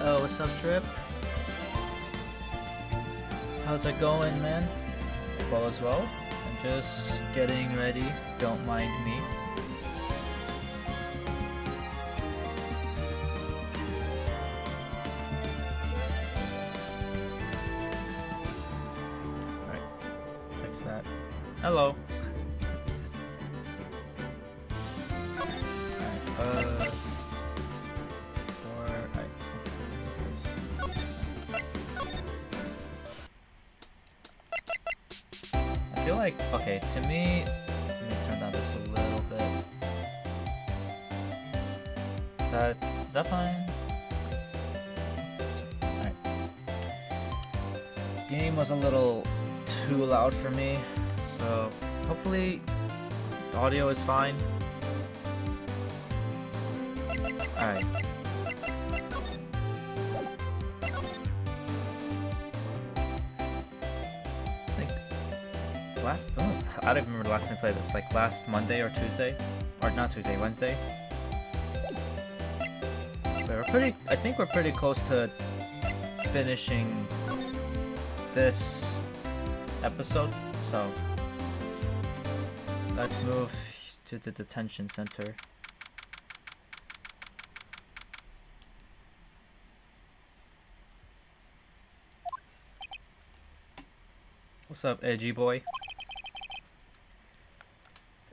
Oh, what's up, Trip? How's it going, man? Well as well. I'm just getting ready. Don't mind me. Alright, fix that. Hello. Alright, I feel like, okay, to me, let me turn down this a little bit. Is that fine? Alright. Game was a little too loud for me, so hopefully the audio is fine. Alright. I don't remember the last time I played this, like last Monday or Tuesday? Or not Tuesday, Wednesday? But I think we're pretty close to finishing this episode, so let's move to the detention center. What's up, edgy boy?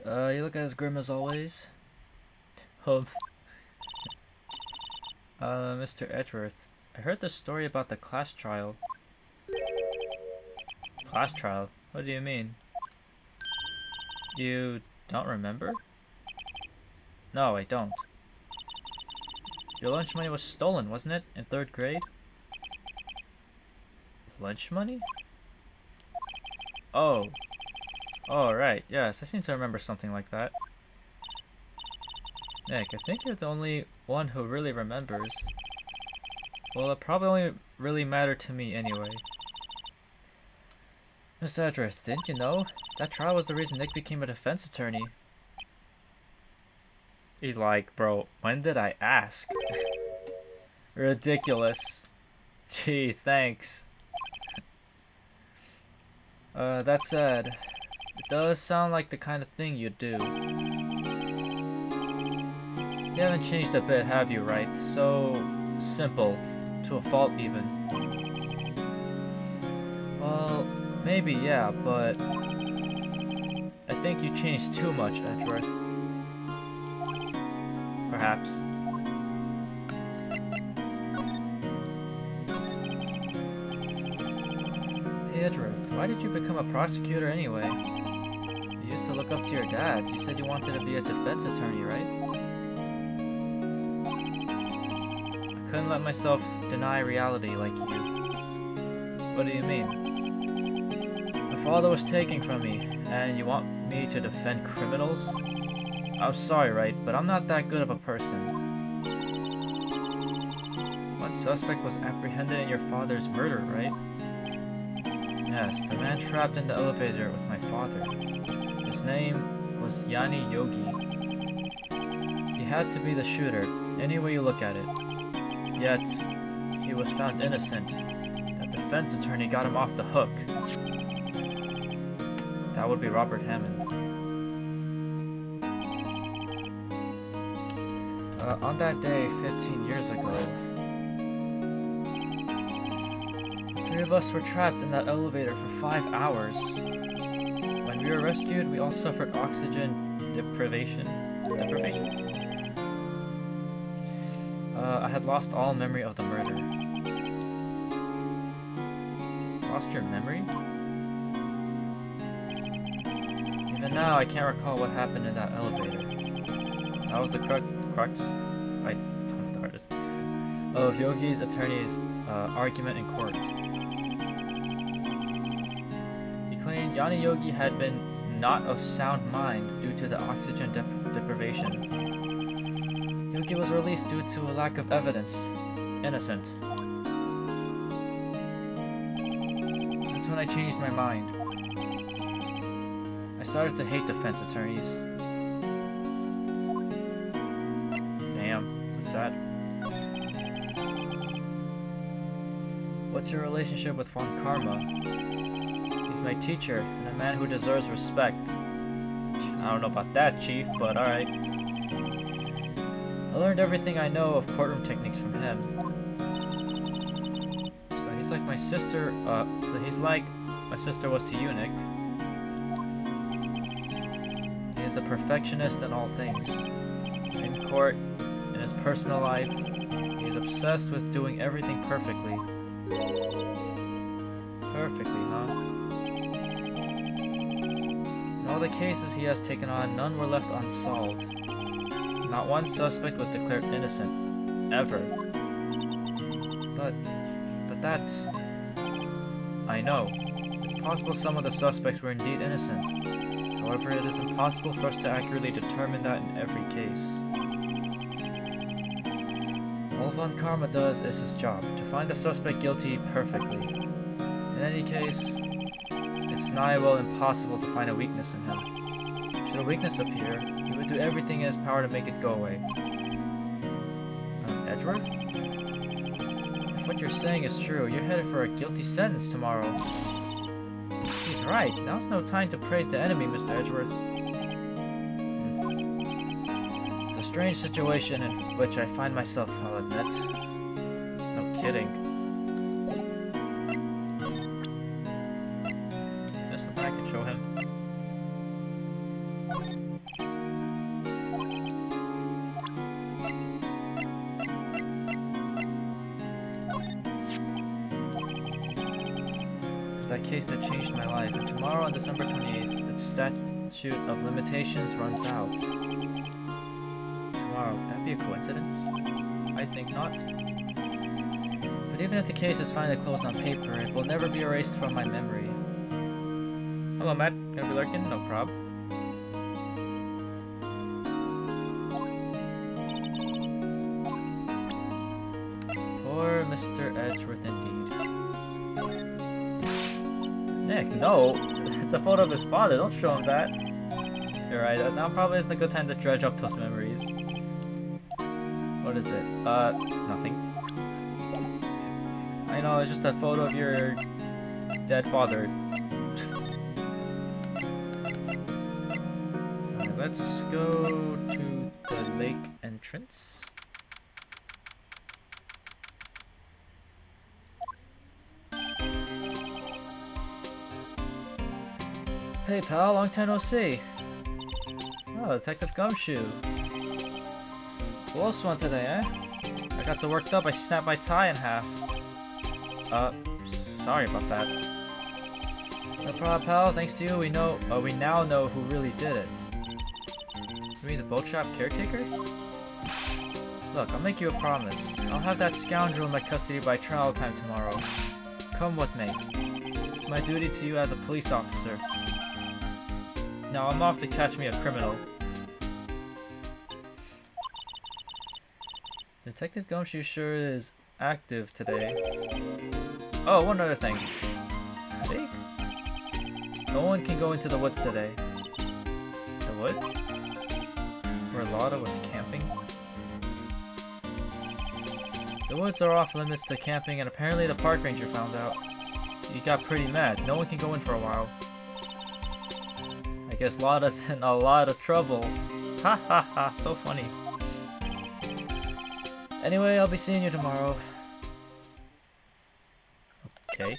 You look as grim as always. Mr. Edgeworth, I heard the story about the class trial. Class trial? What do you mean? You don't remember? No, I don't. Your lunch money was stolen, wasn't it? In 3rd grade? Lunch money? Oh. Oh, right. Yes, I seem to remember something like that. Nick, I think you're the only one who really remembers. Well, it probably only really mattered to me anyway. Mr. Edgeworth, didn't you know? That trial was the reason Nick became a defense attorney. He's like, bro, when did I ask? Ridiculous. Gee, thanks. That said, it does sound like the kind of thing you'd do. You haven't changed a bit, have you, right? So simple. To a fault, even. Well, maybe, yeah, but I think you changed too much, Edgeworth. Perhaps. Hey, Edgeworth, why did you become a prosecutor anyway? You used to look up to your dad. You said you wanted to be a defense attorney, right? I couldn't let myself deny reality like you. What do you mean? My father was taken from me, and you want me to defend criminals? I'm sorry, right, but I'm not that good of a person. One suspect was apprehended in your father's murder, right? Yes, the man trapped in the elevator with my father. His name was Yanni Yogi. He had to be the shooter, any way you look at it. Yet, he was found innocent. That defense attorney got him off the hook. That would be Robert Hammond. On that day, 15 years ago, the 3 of us were trapped in that elevator for 5 hours. When we were rescued, we all suffered oxygen deprivation. I had lost all memory of the murder. Lost your memory? Even now, I can't recall what happened in that elevator. That was the crux, I don't know the hardest, of Yogi's attorney's argument in court. He claimed Yanni Yogi had been not of sound mind due to the oxygen deprivation. Yogi was released due to a lack of evidence. Innocent. That's when I changed my mind. I started to hate defense attorneys. Damn, that's sad. What's your relationship with Von Karma? He's my teacher, and a man who deserves respect. I don't know about that, Chief, but alright. I learned everything I know of courtroom techniques from him. So he's like my sister, so he's like my sister was to you, Nick. He is a perfectionist in all things. In court, in his personal life, he is obsessed with doing everything perfectly. Perfectly, huh? In all the cases he has taken on, none were left unsolved. Not one suspect was declared innocent. Ever. But that's... I know. It's possible some of the suspects were indeed innocent. However, it is impossible for us to accurately determine that in every case. All Von Karma does is his job, to find the suspect guilty perfectly. In any case, it's nigh well impossible to find a weakness in him. Should a weakness appear, he would do everything in his power to make it go away. Edgeworth? If what you're saying is true, you're headed for a guilty sentence tomorrow. He's right. Now's no time to praise the enemy, Mr. Edgeworth. It's a strange situation in which I find myself, I'll admit. No kidding. Is there something I can show him? That case that changed my life, and tomorrow on December 28th, its statute of limitations runs out. Tomorrow, would that be a coincidence? I think not. But even if the case is finally closed on paper, it will never be erased from my memory. Hello, Matt. Gonna be lurking? No prob. Poor Mr. Edgeworth indeed. Nick, no! It's a photo of his father, don't show him that. You're right, now probably isn't a good time to dredge up those memories. What is it? Nothing. I know, it's just a photo of your dead father. Alright, let's go to the lake entrance. Hey pal, long time no see. Oh, Detective Gumshoe. Close one today, eh? I got so worked up I snapped my tie in half. Sorry about that. No problem, pal. Thanks to you, we now know who really did it. You mean the boat shop caretaker? Look, I'll make you a promise. I'll have that scoundrel in my custody by trial time tomorrow. Come what may. It's my duty to you as a police officer. Now I'm off to catch me a criminal. Detective Gumshoe sure is active today. Oh, one other thing. Headache? No one can go into the woods today. The woods? Where Lotta was camping? The woods are off limits to camping, and apparently the park ranger found out. He got pretty mad. No one can go in for a while. I guess Lotta's in a lot of trouble. Ha ha ha, so funny. Anyway, I'll be seeing you tomorrow. Okay.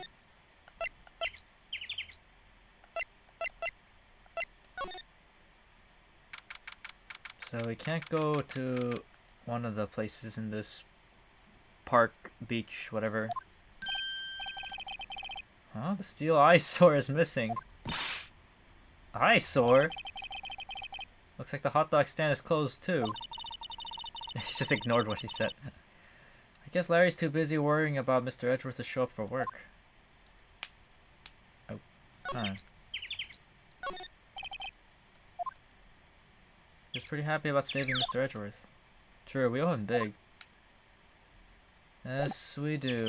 So we can't go to one of the places in this park, beach, whatever. Huh? The steel eyesore is missing. Eyesore? Looks like the hot dog stand is closed too. He just ignored what she said. I guess Larry's too busy worrying about Mr. Edgeworth to show up for work. Oh. Huh. He's pretty happy about saving Mr. Edgeworth. True, we owe him big. Yes, we do.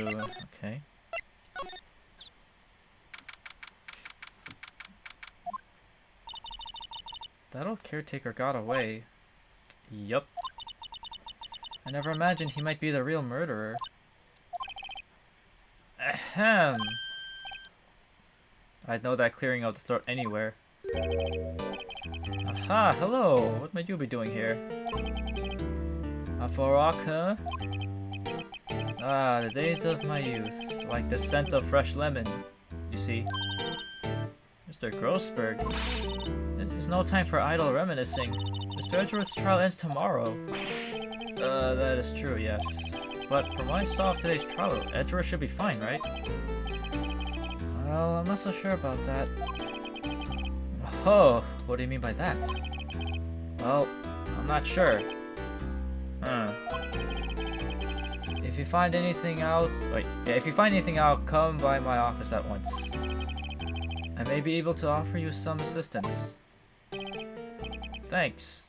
Okay. That old caretaker got away. Yup. I never imagined he might be the real murderer. Ahem. I'd know that clearing of the throat anywhere. Aha, hello. What might you be doing here? A fork, huh? Ah, the days of my youth. Like the scent of fresh lemon. You see? Mr. Grossberg. This is no time for idle reminiscing. Mr. Edgeworth's trial ends tomorrow. That is true, yes. But from what I saw of today's trial, Edgeworth should be fine, right? Well, I'm not so sure about that. Oh, what do you mean by that? Well, I'm not sure. If you find anything out, if you find anything out, come by my office at once. I may be able to offer you some assistance. Thanks.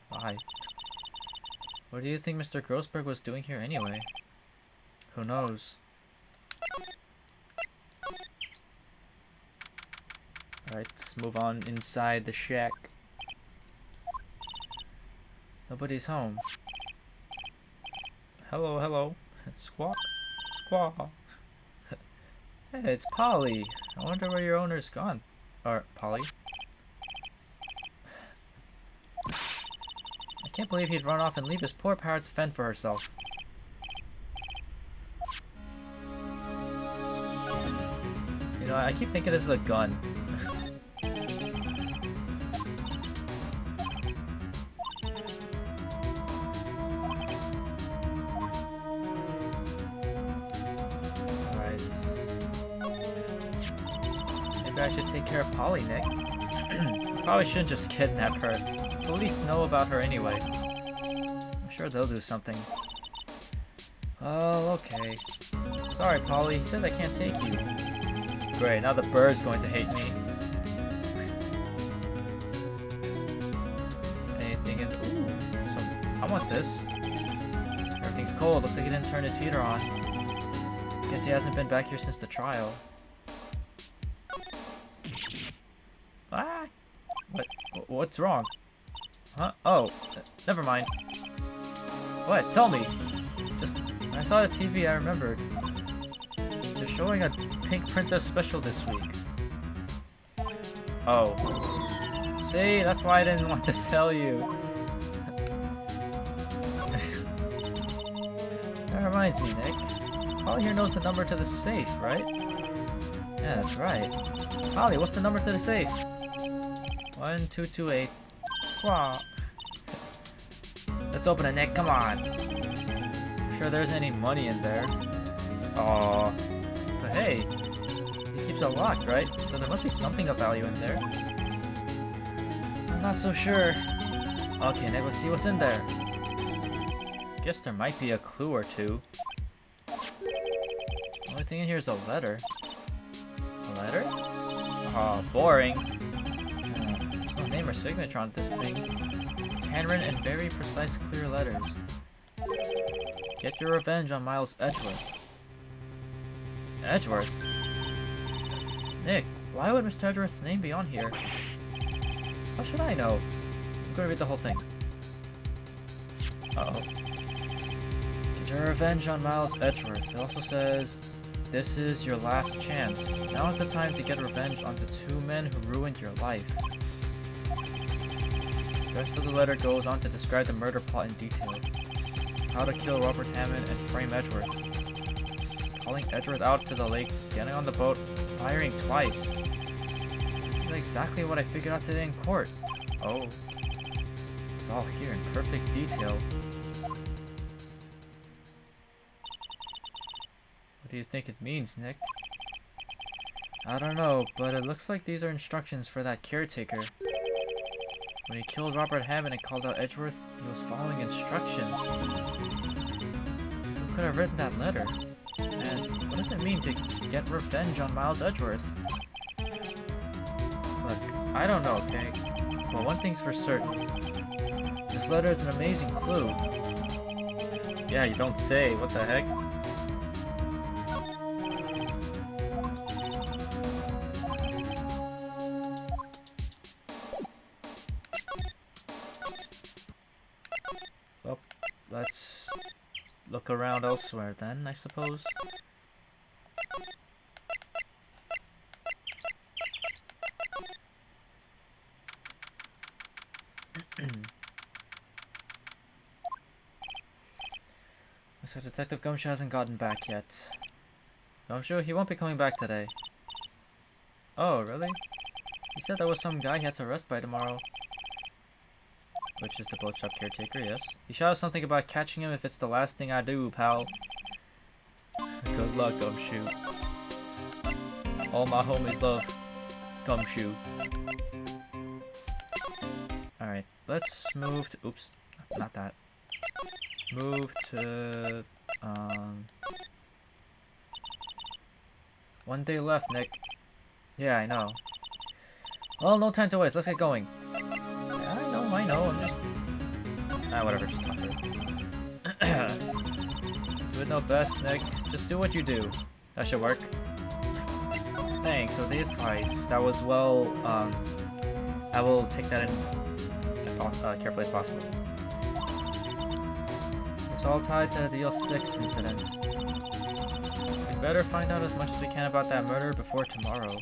Bye. What do you think Mr. Grossberg was doing here anyway? Who knows? Alright, let's move on inside the shack. Nobody's home. Hello, hello. Squawk. Squawk. Hey, it's Polly. I wonder where your owner's gone. Or, Polly. I can't believe he'd run off and leave his poor parrot to fend for herself. You know, I keep thinking this is a gun. I should take care of Polly, Nick. Probably shouldn't just kidnap her. Police know about her anyway. I'm sure they'll do something. Oh, okay. Sorry, Polly. He said I can't take you. Great, now the bird's going to hate me. Anything in... Ooh, so I want this. Everything's cold. Looks like he didn't turn his heater on. Guess he hasn't been back here since the trial. Ah! What's wrong? Huh? Oh, never mind. What? Tell me. Just, when I saw the TV, I remembered. They're showing a Pink Princess special this week. Oh. See, that's why I didn't want to tell you. That reminds me, Nick. Polly here knows the number to the safe, right? Yeah, that's right. Polly, what's the number to the safe? 1228. Squawk. Let's open it, Nick. Come on. I'm sure there's any money in there. Aww. But hey, it keeps it locked, right? So there must be something of value in there. I'm not so sure. Okay, Nick, let's see what's in there. Guess there might be a clue or two. The only thing in here is a letter. A letter? Oh, boring. There's no name or signature on this thing. It's handwritten in very precise, clear letters. Get your revenge on Miles Edgeworth. Edgeworth? Nick, why would Mr. Edgeworth's name be on here? How should I know? I'm gonna read the whole thing. Uh-oh. Get your revenge on Miles Edgeworth. It also says, this is your last chance. Now is the time to get revenge on the two men who ruined your life. The rest of the letter goes on to describe the murder plot in detail. How to kill Robert Hammond and frame Edgeworth. Calling Edgeworth out to the lake, getting on the boat, firing twice. This is exactly what I figured out today in court. Oh. It's all here in perfect detail. What do you think it means, Nick? I don't know, but it looks like these are instructions for that caretaker. When he killed Robert Hammond and called out Edgeworth, he was following instructions. Who could have written that letter? And what does it mean to get revenge on Miles Edgeworth? Look, I don't know, okay? But one thing's for certain. This letter is an amazing clue. Yeah, you don't say. What the heck? Well, let's look around elsewhere then, I suppose. Looks like Detective Gumshoe hasn't gotten back yet. Gumshoe? He won't be coming back today. Oh, really? He said there was some guy he had to arrest by tomorrow. Which is the boat shop caretaker, yes. He shouted something about catching him if it's the last thing I do, pal. Good luck, Gumshoe. All my homies love Gumshoe. Alright, let's move to... Oops, not that. Move to... One day left, Nick. Yeah, I know. Well, no time to waste. Let's get going. Yeah, I know. I'm just... whatever. Just talk to her. You would know best, Nick. Just do what you do. That should work. Thanks for the advice. That was well, I will take that in carefully as possible. It's all tied to the DL6 incident. We better find out as much as we can about that murder before tomorrow.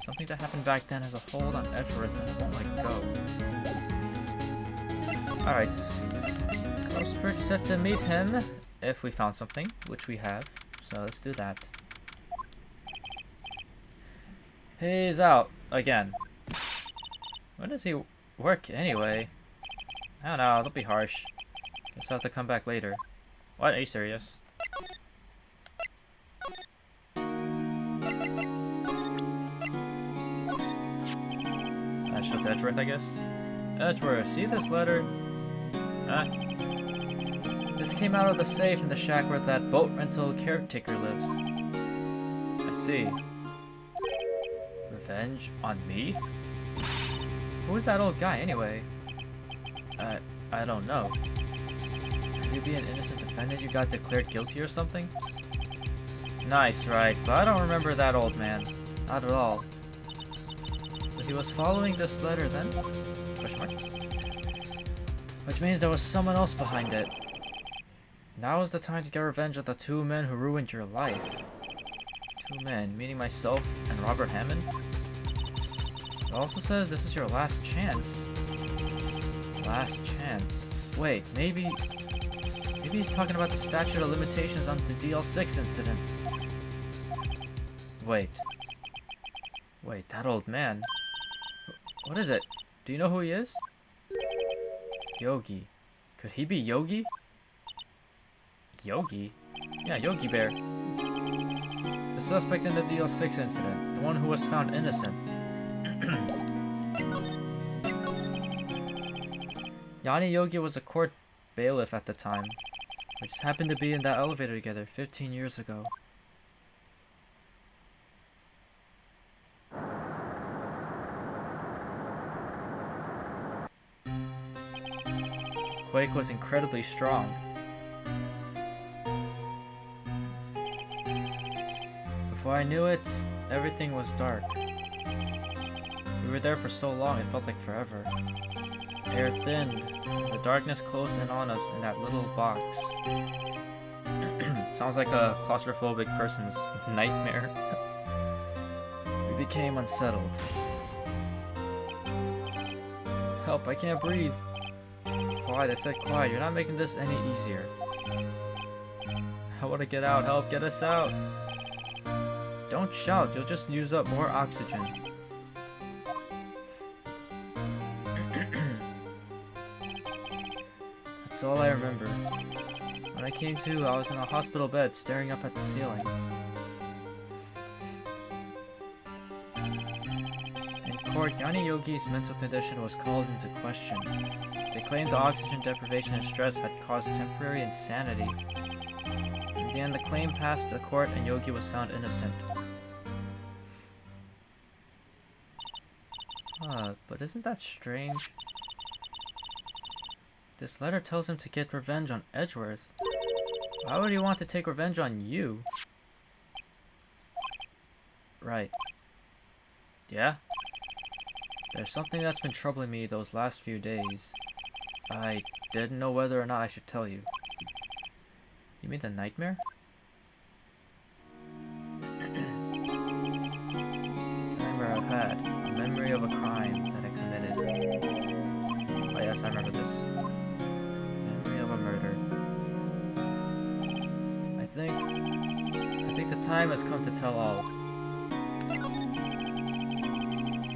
Something that happened back then has a hold on Edgeworth and it won't let go. Alright. Grossberg set to meet him if we found something, which we have. So let's do that. He's out again. When does he work anyway? I don't know, don't be harsh. Guess I'll have to come back later. What? Are you serious? Show to Edgeworth, I guess. Edgeworth, see this letter? Huh? This came out of the safe in the shack where that boat rental caretaker lives. I see. Revenge on me? Who is that old guy anyway? I don't know. Could you be an innocent defendant you got declared guilty or something? Nice, right? But I don't remember that old man. Not at all. So he was following this letter then? Question mark? Which means there was someone else behind it. Now is the time to get revenge on the two men who ruined your life. Two men, meaning myself and Robert Hammond? It also says this is your last chance. Last chance. Wait, maybe he's talking about the statute of limitations on the DL6 incident. Wait, that old man. What is it? Do you know who he is? Yogi. Could he be Yogi? Yogi? Yeah, Yogi Bear. The suspect in the DL6 incident. The one who was found innocent. Yanni Yogi was a court bailiff at the time. We just happened to be in that elevator together 15 years ago. Quake was incredibly strong. Before I knew it, everything was dark. We were there for so long it felt like forever. Air thinned, the darkness closed in on us in that little box. Sounds like a claustrophobic person's nightmare. We became unsettled. Help, I can't breathe. Quiet, I said quiet, you're not making this any easier. I want to get out, help, get us out. Don't shout, you'll just use up more oxygen. That's all I remember. When I came to, I was in a hospital bed, staring up at the ceiling. In court, Yanni Yogi's mental condition was called into question. They claimed the oxygen deprivation and stress had caused temporary insanity. In the end, the claim passed the court and Yogi was found innocent. But isn't that strange? This letter tells him to get revenge on Edgeworth. Why would he want to take revenge on you? Right. Yeah? There's something that's been troubling me those last few days. I didn't know whether or not I should tell you. You mean the nightmare? It's a nightmare I've had. A memory of a crime that I committed. I remember this. Memory of a murder. I think the time has come to tell all.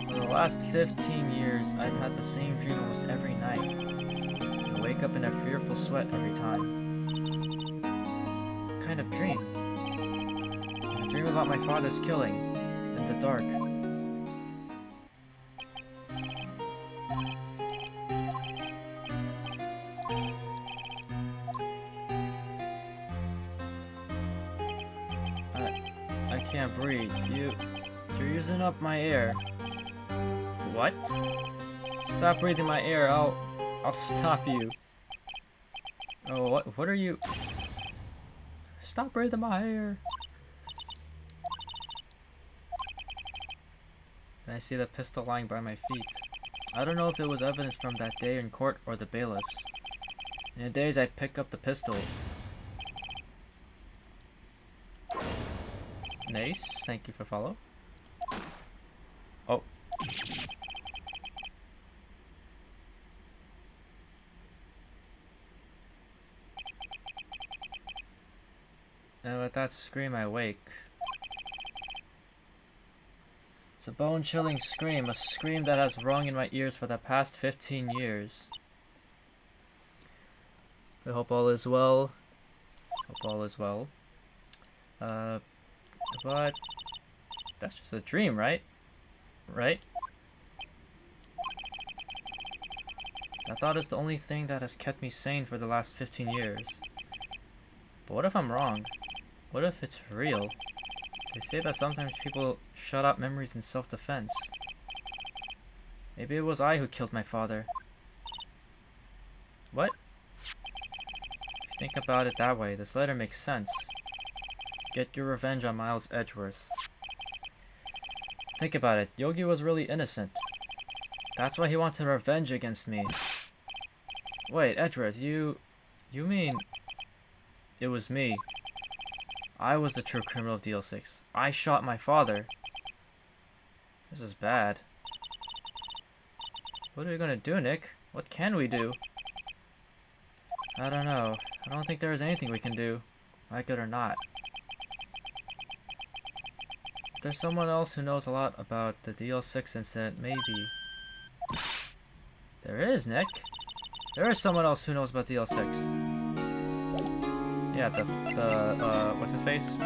For the last 15 years, I've had the same dream almost every night. I wake up in a fearful sweat every time. What kind of dream? I dream about my father's killing, in the dark. I can't breathe. You're using up my air. What? Stop breathing my air. I'll stop you. Oh, what are you? Stop breathing my air. And I see the pistol lying by my feet. I don't know if it was evidence from that day in court or the bailiffs. In a daze, I pick up the pistol. Nice, thank you for follow. Oh. And with that scream, I wake. It's a bone-chilling scream, a scream that has rung in my ears for the past 15 years. I hope all is well. Hope all is well. But that's just a dream, right? Right? That thought is the only thing that has kept me sane for the last 15 years. But what if I'm wrong? What if it's real? They say that sometimes people shut out memories in self-defense. Maybe it was I who killed my father. What? If you think about it that way, this letter makes sense. Get your revenge on Miles Edgeworth. Think about it, Yogi was really innocent. That's why he wanted revenge against me. Wait, Edgeworth, you mean... It was me. I was the true criminal of DL6. I shot my father. This is bad. What are we gonna do, Nick? What can we do? I don't know. I don't think there is anything we can do. Like it or not. If there's someone else who knows a lot about the DL6 incident, maybe. There is, Nick. There is someone else who knows about DL6. Yeah, what's his face?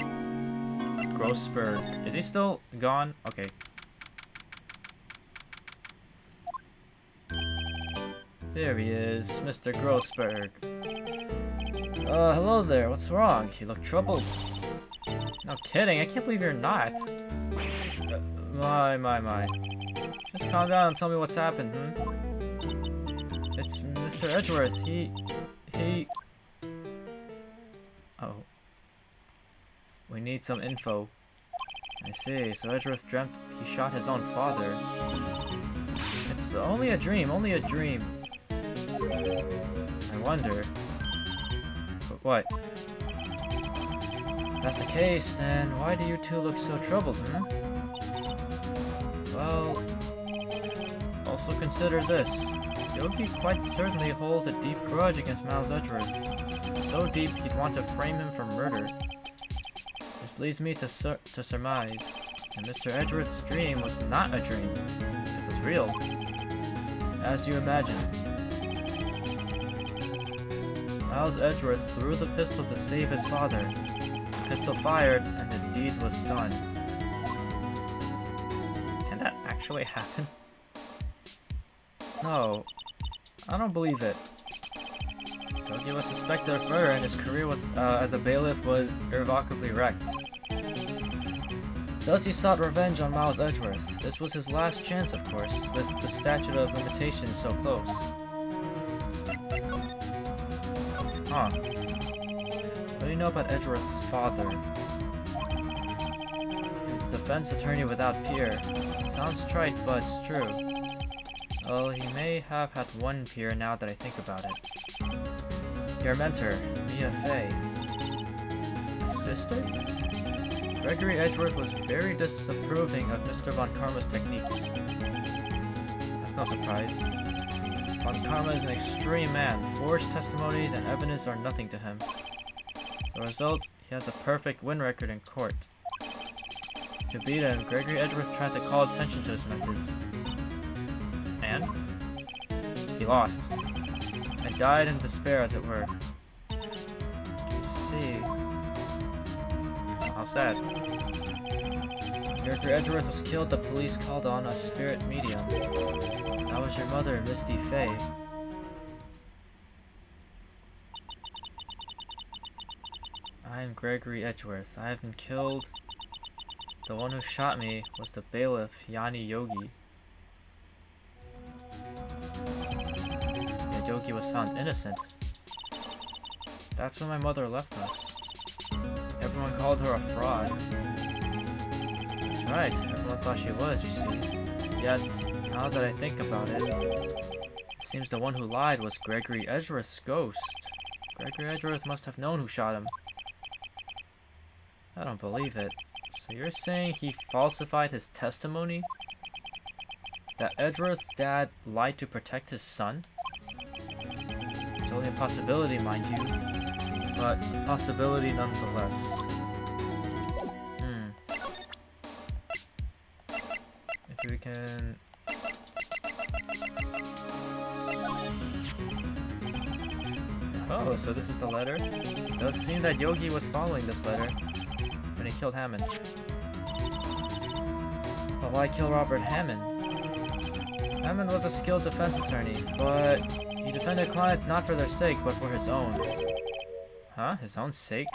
Grossberg. Is he still gone? Okay. There he is, Mr. Grossberg. Hello there, what's wrong? You look troubled. No kidding, I can't believe you're not. My. Just calm down and tell me what's happened, It's Mr. Edgeworth, he... Oh. We need some info. I see, so Edgeworth dreamt he shot his own father. It's only a dream. I wonder... But what? If that's the case, then why do you two look so troubled, Well... Also consider this. Yogi quite certainly holds a deep grudge against Miles Edgeworth. So deep he'd want to frame him for murder. This leads me to surmise that Mr. Edgeworth's dream was not a dream. It was real. As you imagined. Miles Edgeworth threw the pistol to save his father. The pistol fired, and the deed was done. Can that actually happen? No. I don't believe it. Yogi was suspected of murder, and his career was as a bailiff was irrevocably wrecked. Thus he sought revenge on Miles Edgeworth. This was his last chance, of course, with the statute of limitations so close. Huh. What do you know about Edgeworth's father? He's a defense attorney without peer. Sounds trite, but it's true. Well, he may have had one peer now that I think about it. Your mentor, Mia Fey. Sister? Gregory Edgeworth was very disapproving of Mr. Von Karma's techniques. That's no surprise. Von Karma is an extreme man. Forged testimonies and evidence are nothing to him. The result, he has a perfect win record in court. To beat him, Gregory Edgeworth tried to call attention to his methods. And? He lost. And died in despair, as it were. Let's see. How sad. Gregory Edgeworth was killed. The police called on a spirit medium. That was your mother, Misty Faye. I am Gregory Edgeworth. I have been killed. The one who shot me was the bailiff, Yanni Yogi. Yet Yogi was found innocent. That's when my mother left us. Everyone called her a fraud. That's right, everyone thought she was, you see. Yet, now that I think about it, it seems the one who lied was Gregory Edgeworth's ghost. Gregory Edgeworth must have known who shot him. I don't believe it. So you're saying he falsified his testimony? That Edgeworth's dad lied to protect his son? It's only a possibility, mind you. But possibility nonetheless. If we can... Oh, so this is the letter? It does seem that Yogi was following this letter when he killed Hammond. But why kill Robert Hammond? Hammond was a skilled defense attorney, but he defended clients not for their sake, but for his own. Huh? His own sake?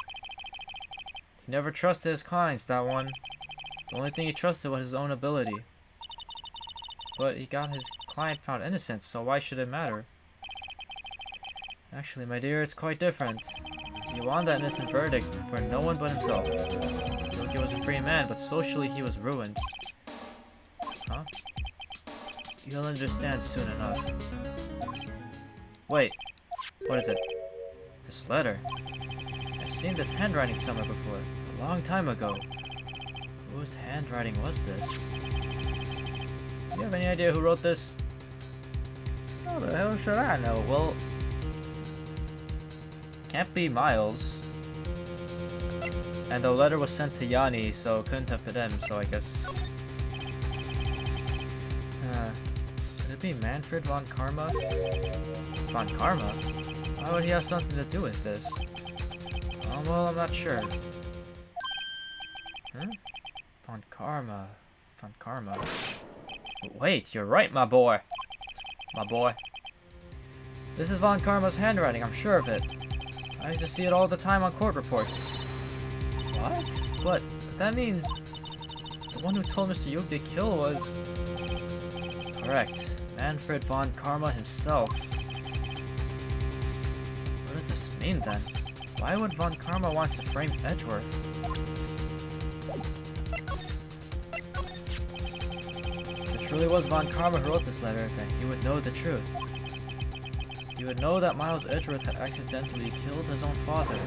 He never trusted his clients, that one. The only thing he trusted was his own ability. But he got his client found innocent, so why should it matter? Actually, my dear, it's quite different. He won that innocent verdict for no one but himself. Yogi was a free man, but socially he was ruined. Huh? You'll understand soon enough. Wait, what is it? This letter. I've seen this handwriting somewhere before, a long time ago. Whose handwriting was this? Do you have any idea who wrote this? How the hell should I know? Well, can't be Miles. And the letter was sent to Yanni, so it couldn't have been him, so I guess... could it be Manfred von Karma? Von Karma? Why would he have something to do with this? Well, I'm not sure. Huh? Von Karma. Von Karma. Wait, you're right, my boy. My boy. This is Von Karma's handwriting, I'm sure of it. I used to see it all the time on court reports. What? But that means the one who told Mr. Yogi to kill was... Correct. Manfred von Karma himself. What does this mean then? Why would von Karma want to frame Edgeworth? If it truly was von Karma who wrote this letter, then he would know the truth. He would know that Miles Edgeworth had accidentally killed his own father.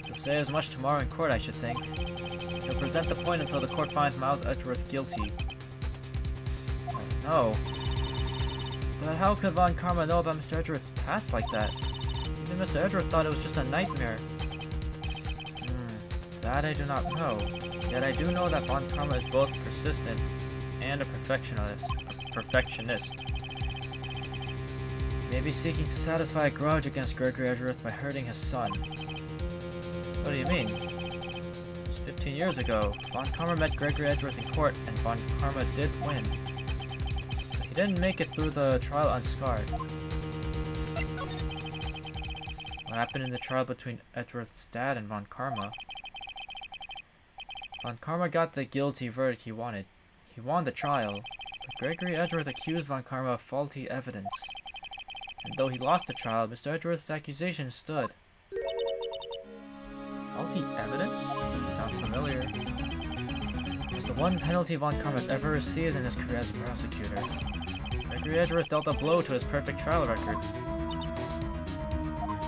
He'll say as much tomorrow in court, I should think. He'll present the point until the court finds Miles Edgeworth guilty. Oh no. But how could von Karma know about Mr. Edgeworth's past like that? Even Mr. Edgeworth thought it was just a nightmare. That I do not know. Yet I do know that von Karma is both persistent and a perfectionist. He may be seeking to satisfy a grudge against Gregory Edgeworth by hurting his son. What do you mean? It was 15 years ago. Von Karma met Gregory Edgeworth in court, and von Karma did win. But he didn't make it through the trial unscarred. What happened in the trial between Edgeworth's dad and von Karma? Von Karma got the guilty verdict he wanted. He won the trial, but Gregory Edgeworth accused von Karma of faulty evidence. And though he lost the trial, Mr. Edgeworth's accusation stood. Faulty evidence? Sounds familiar. It was the one penalty von Karma has ever received in his career as a prosecutor. Gregory Edgeworth dealt a blow to his perfect trial record.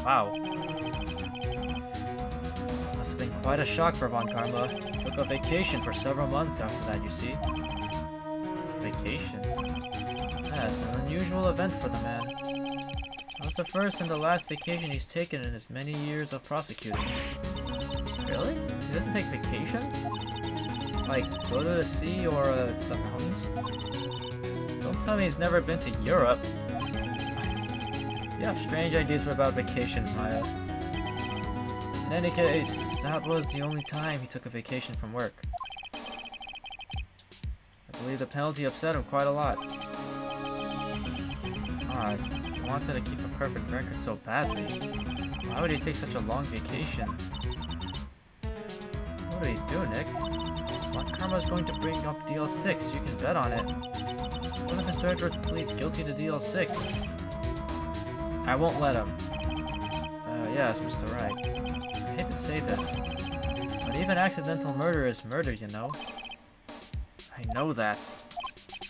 Wow. Must have been quite a shock for von Karma. He took a vacation for several months after that, you see. Vacation? Yes, and then unusual event for the man. It was the first and the last vacation he's taken in his many years of prosecuting. Really? He doesn't take vacations? Like, go to the sea or to the mountains? Don't tell me he's never been to Europe. You have strange ideas about vacations, Maya. In any case, that was the only time he took a vacation from work. I believe the penalty upset him quite a lot. Odd. He wanted to keep a perfect record so badly. Why would he take such a long vacation? What do you do, Nick? Well, Karma's going to bring up DL6, you can bet on it. What if Mr. Edgeworth pleads guilty to DL6? I won't let him. Yes, Mr. Wright. I hate to say this, but even accidental murder is murder, you know? I know that.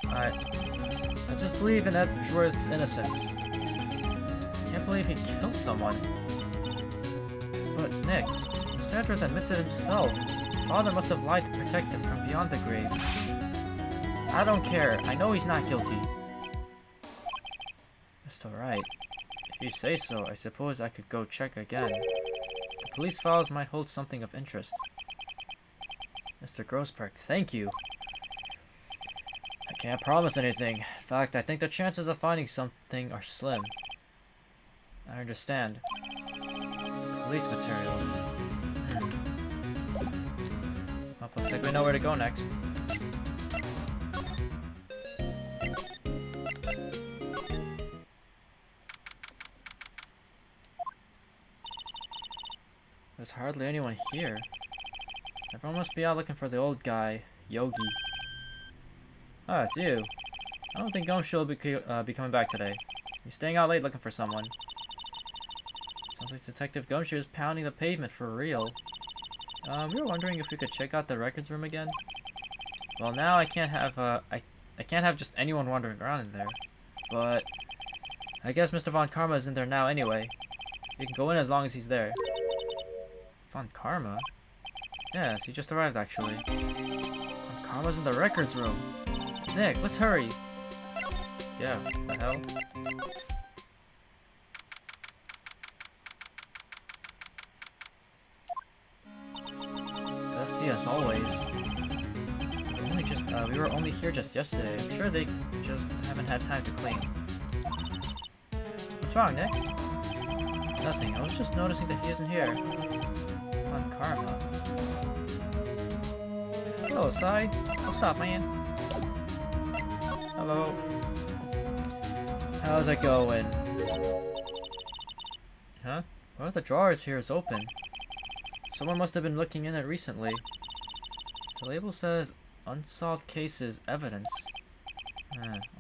I just believe in Edgeworth's innocence. I can't believe he killed someone. But Nick, Mr. Edgeworth admits it himself. His father must have lied to protect him from beyond the grave. I don't care. I know he's not guilty. Mr. Wright, if you say so, I suppose I could go check again. The police files might hold something of interest. Mr. Grossberg, thank you. I can't promise anything. In fact, I think the chances of finding something are slim. I understand. Police materials. Well, looks like we know where to go next. There's hardly anyone here. Everyone must be out looking for the old guy, Yogi. Ah, it's you. I don't think Gumshoe will be coming back today. He's staying out late looking for someone. Sounds like Detective Gumshoe is pounding the pavement for real. We were wondering if we could check out the records room again. Well, now I can't have I can't have just anyone wandering around in there. But I guess Mr. Von Karma is in there now anyway. You can go in as long as he's there. Von Karma? Yes, he just arrived actually. Von Karma's in the records room. Nick, let's hurry. Yeah, what the hell? Dusty as always. We were only here just yesterday. I'm sure they just haven't had time to clean. What's wrong, Nick? Nothing. I was just noticing that he isn't here. Von Karma. Hello, Sai. What's up, man? Hello. How's it going? Huh? One of the drawers here is open. Someone must have been looking in it recently. The label says unsolved cases evidence.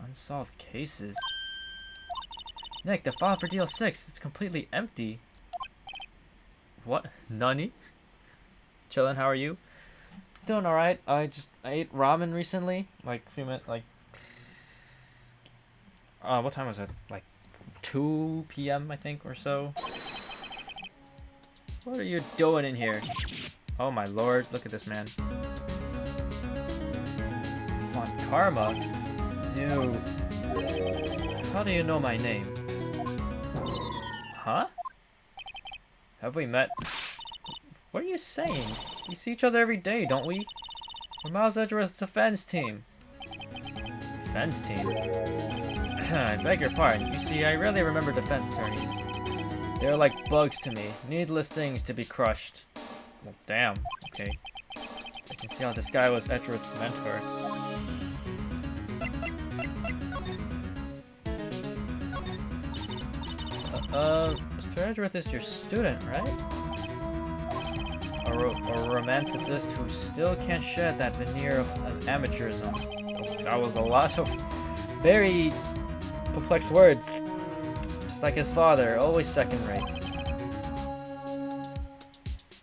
Unsolved cases. Nick, the file for DL6, it's completely empty. What? Nani? Chillin', how are you? Doing alright. I ate ramen recently. Like, a few minutes, like... what time was it? Like, 2 p.m. I think, or so? What are you doing in here? Oh my lord, look at this man. Von Karma? Ew. How do you know my name? Huh? Have we met? What are you saying? We see each other every day, don't we? We're Miles Edgeworth's defense team. Defense team? I beg your pardon. You see, I rarely remember defense attorneys. They're like bugs to me. Needless things to be crushed. Well, damn. Okay. I can see how this guy was Edgeworth's mentor. Mr. Edgeworth is your student, right? A romanticist who still can't shed that veneer of amateurism. That was a lot of very complex words. Just like his father, always second rate.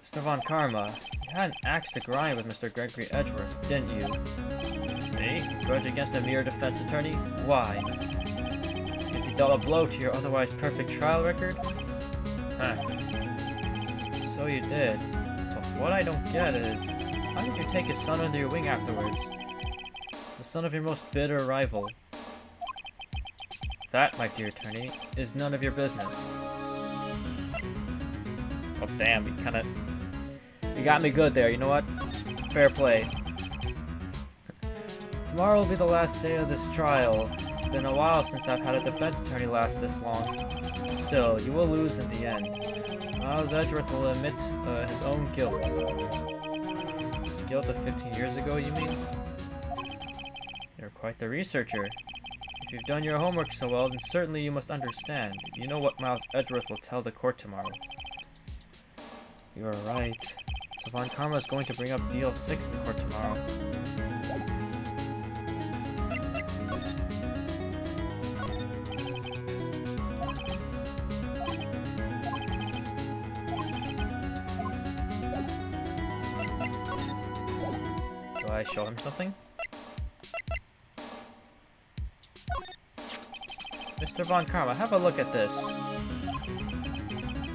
Mr. Von Karma, you had an axe to grind with Mr. Gregory Edgeworth, didn't you? Me? Grudge against a mere defense attorney? Why? Because he dealt a blow to your otherwise perfect trial record? Huh. So you did. But what I don't get is, how did you take his son under your wing afterwards? The son of your most bitter rival. That, my dear attorney, is none of your business. Oh damn, you got me good there, you know what? Fair play. Tomorrow will be the last day of this trial. It's been a while since I've had a defense attorney last this long. Still, you will lose in the end. Miles Edgeworth will admit his own guilt. His guilt of 15 years ago, you mean? You're quite the researcher. If you've done your homework so well, then certainly you must understand. You know what Miles Edgeworth will tell the court tomorrow. You are right. So Von Karma is going to bring up DL6 in court tomorrow. Do I show him something? Mr. Von Karma, have a look at this.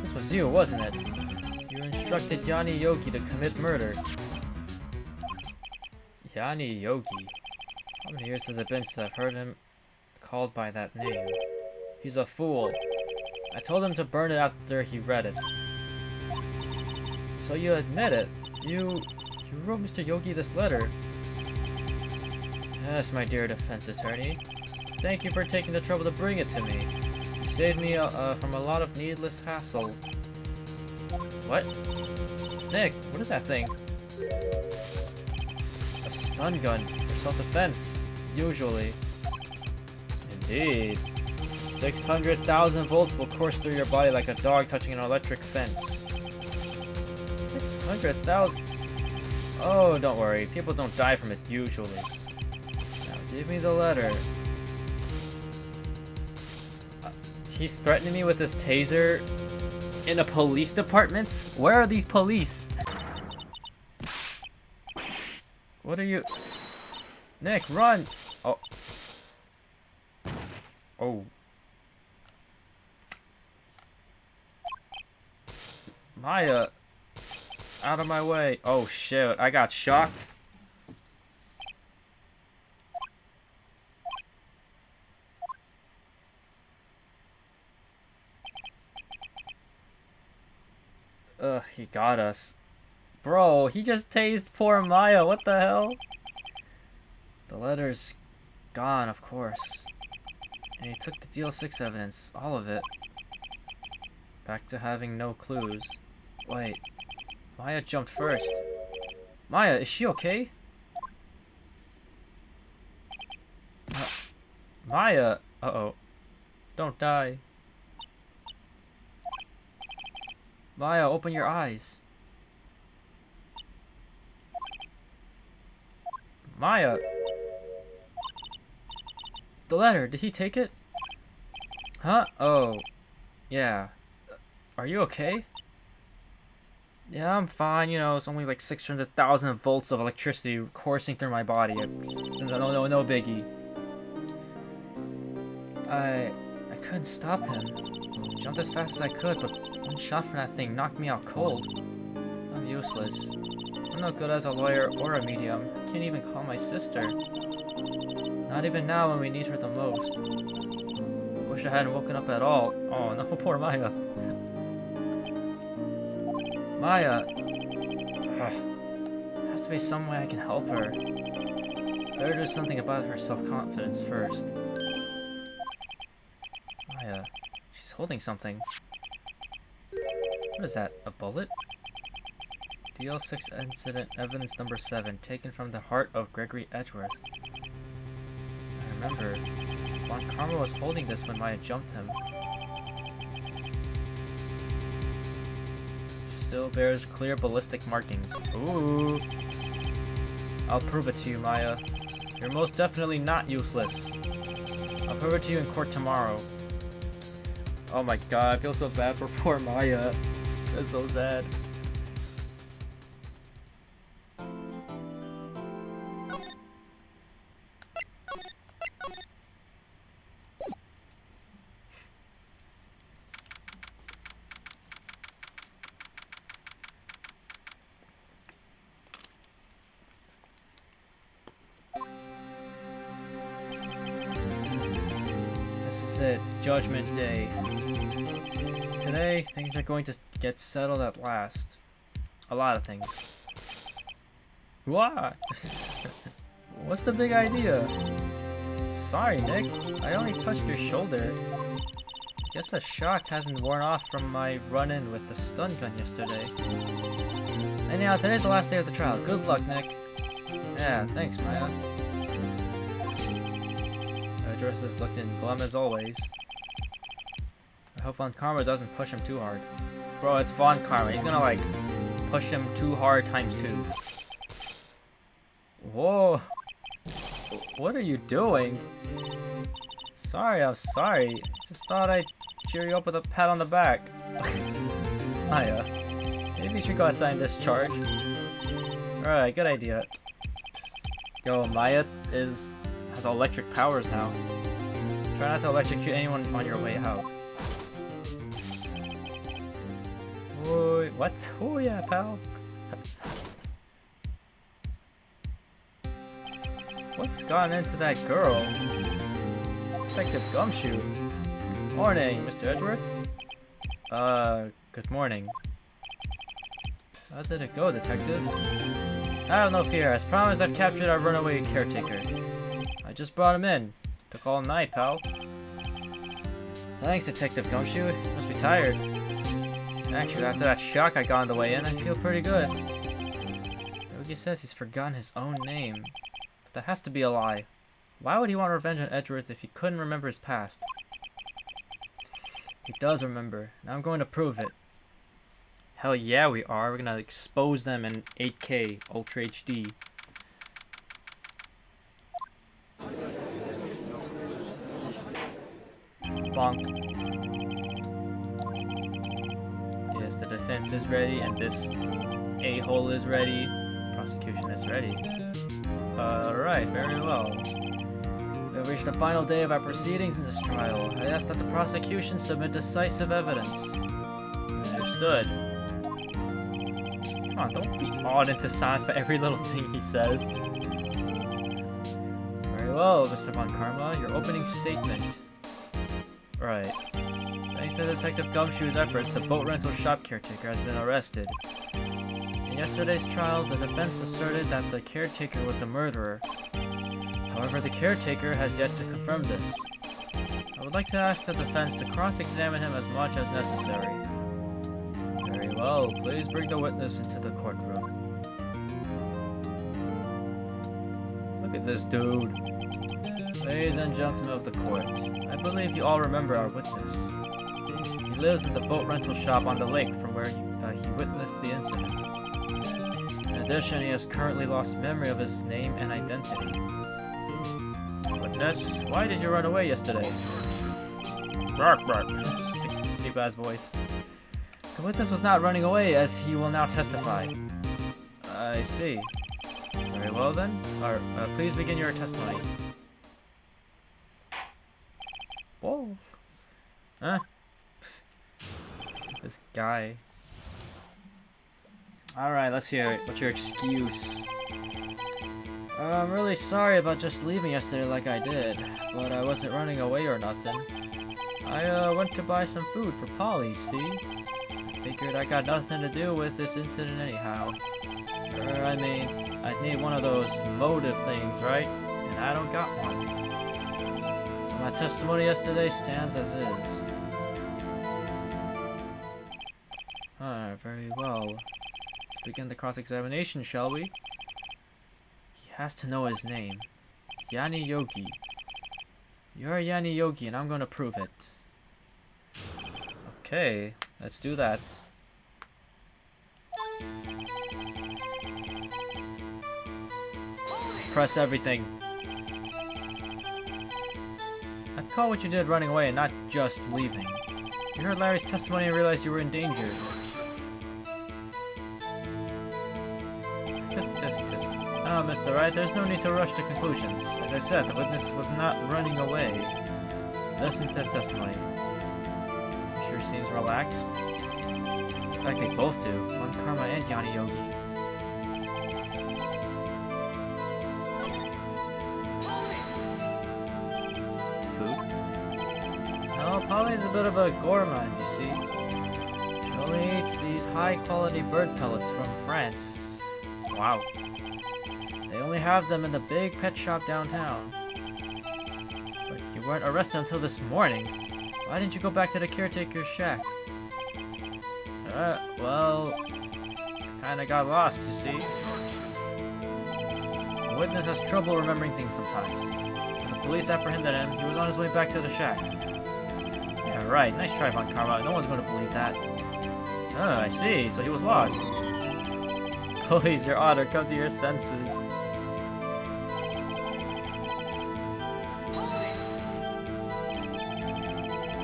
This was you, wasn't it? You instructed Yanni Yogi to commit murder. Yanni Yogi? How many years has it been since I've heard him called by that name? He's a fool. I told him to burn it after he read it. So you admit it? You wrote Mr. Yogi this letter? Yes, my dear defense attorney. Thank you for taking the trouble to bring it to me. You saved me from a lot of needless hassle. What? Nick, what is that thing? A stun gun for self-defense, usually. Indeed. 600,000 volts will course through your body like a dog touching an electric fence. 600,000? Oh, don't worry. People don't die from it usually. Now, give me the letter. He's threatening me with his taser in a police department? Where are these police? What are you... Nick, run! Oh. Oh. Maya. Out of my way. Oh shit, I got shocked. Ugh, he got us. Bro, he just tased poor Maya, what the hell? The letter's gone, of course. And he took the DL6 evidence, all of it. Back to having no clues. Wait, Maya jumped first. Maya, is she okay? Maya! Uh-oh. Don't die. Maya, open your eyes. Maya! The letter, did he take it? Huh? Oh. Yeah. Are you okay? Yeah, I'm fine. You know, it's only like 600,000 volts of electricity coursing through my body. No biggie. I couldn't stop him. Jumped as fast as I could, but one shot from that thing knocked me out cold. I'm useless. I'm not good as a lawyer or a medium. I can't even call my sister. Not even now when we need her the most. Wish I hadn't woken up at all. Oh no, poor Maya. Maya! There has to be some way I can help her. Better do something about her self-confidence first. Maya, she's holding something. What is that? A bullet? DL6 incident evidence number 7, taken from the heart of Gregory Edgeworth. I remember. Von Karma was holding this when Maya jumped him. Still bears clear ballistic markings. Ooh. I'll prove it to you, Maya. You're most definitely not useless. I'll prove it to you in court tomorrow. Oh my god, I feel so bad for poor Maya. That's so sad. That's it. Judgment Day. Today, things are going to get settled at last. A lot of things. What? What's the big idea? Sorry, Nick. I only touched your shoulder. Guess the shock hasn't worn off from my run-in with the stun gun yesterday. Anyhow, today's the last day of the trial. Good luck, Nick. Yeah, thanks, Maya. Edgeworth is looking glum as always. I hope Von Karma doesn't push him too hard. Bro, it's Von Karma. He's gonna, like, push him too hard times 2. Whoa. What are you doing? Sorry, I'm sorry. Just thought I'd cheer you up with a pat on the back. Maya, maybe you should go outside and discharge. Alright, good idea. Yo, Maya has electric powers now. Try not to electrocute anyone on your way out. Whoa, what? Oh yeah, pal. What's gotten into that girl? Detective Gumshoe. Morning, Mr. Edgeworth. Good morning. How did it go, Detective? Have no fear. As promised, I've captured our runaway caretaker. I just brought him in. Took all night, pal. Thanks, Detective Gumshoe. Must be tired. Actually, after that shock I got on the way in, I feel pretty good. Yogi says he's forgotten his own name. But that has to be a lie. Why would he want revenge on Edgeworth if he couldn't remember his past? He does remember. Now I'm going to prove it. Hell yeah, we are. We're gonna expose them in 8K Ultra HD. Bonk. Yes, the defense is ready, and this a-hole is ready. Prosecution is ready. Alright, very well. We have reached the final day of our proceedings in this trial. I ask that the prosecution submit decisive evidence. Understood. Come on, don't be awed into silence by every little thing he says. Very well, Mr. Von Karma, your opening statement. Right. Thanks to Detective Gumshoe's efforts, the boat rental shop caretaker has been arrested. In yesterday's trial, the defense asserted that the caretaker was the murderer. However, the caretaker has yet to confirm this. I would like to ask the defense to cross-examine him as much as necessary. Very well, please bring the witness into the courtroom. Look at this dude. Ladies and gentlemen of the court, I believe you all remember our witness. He lives in the boat rental shop on the lake from where he witnessed the incident. In addition, he has currently lost memory of his name and identity. Witness, why did you run away yesterday? Bark, bark. Deep ass voice. The witness was not running away, as he will now testify. I see. Very well then. Please begin your testimony. Whoa. Huh? This guy. Alright, let's hear it. What's your excuse? I'm really sorry about just leaving yesterday like I did, but I wasn't running away or nothing. I went to buy some food for Polly, see? Figured I got nothing to do with this incident anyhow. I mean, I'd need one of those motive things, right? And I don't got one. So my testimony yesterday stands as is. Very well. Let's begin the cross-examination, shall we? He has to know his name. Yanni Yogi. You're Yanni Yogi, and I'm going to prove it. Okay, let's do that. Press everything. I call what you did running away and not just leaving. You heard Larry's testimony and realized you were in danger. Just. Oh, Mr. Wright, there's no need to rush to conclusions. As I said, the witness was not running away. Listen to the testimony. Sure seems relaxed. In fact, they both do. Von Karma and Yanni Yogi. Food? Polly's a bit of a gourmand, you see. He only eats these high-quality bird pellets from France. Wow. They only have them in the big pet shop downtown. But you weren't arrested until this morning. Why didn't you go back to the caretaker's shack? Well, kinda got lost, you see. The witness has trouble remembering things sometimes. When the police apprehended him, he was on his way back to the shack. Yeah, right. Nice try, Von Karma. No one's going to believe that. Oh, I see. So he was lost. Please, Your Honor, come to your senses.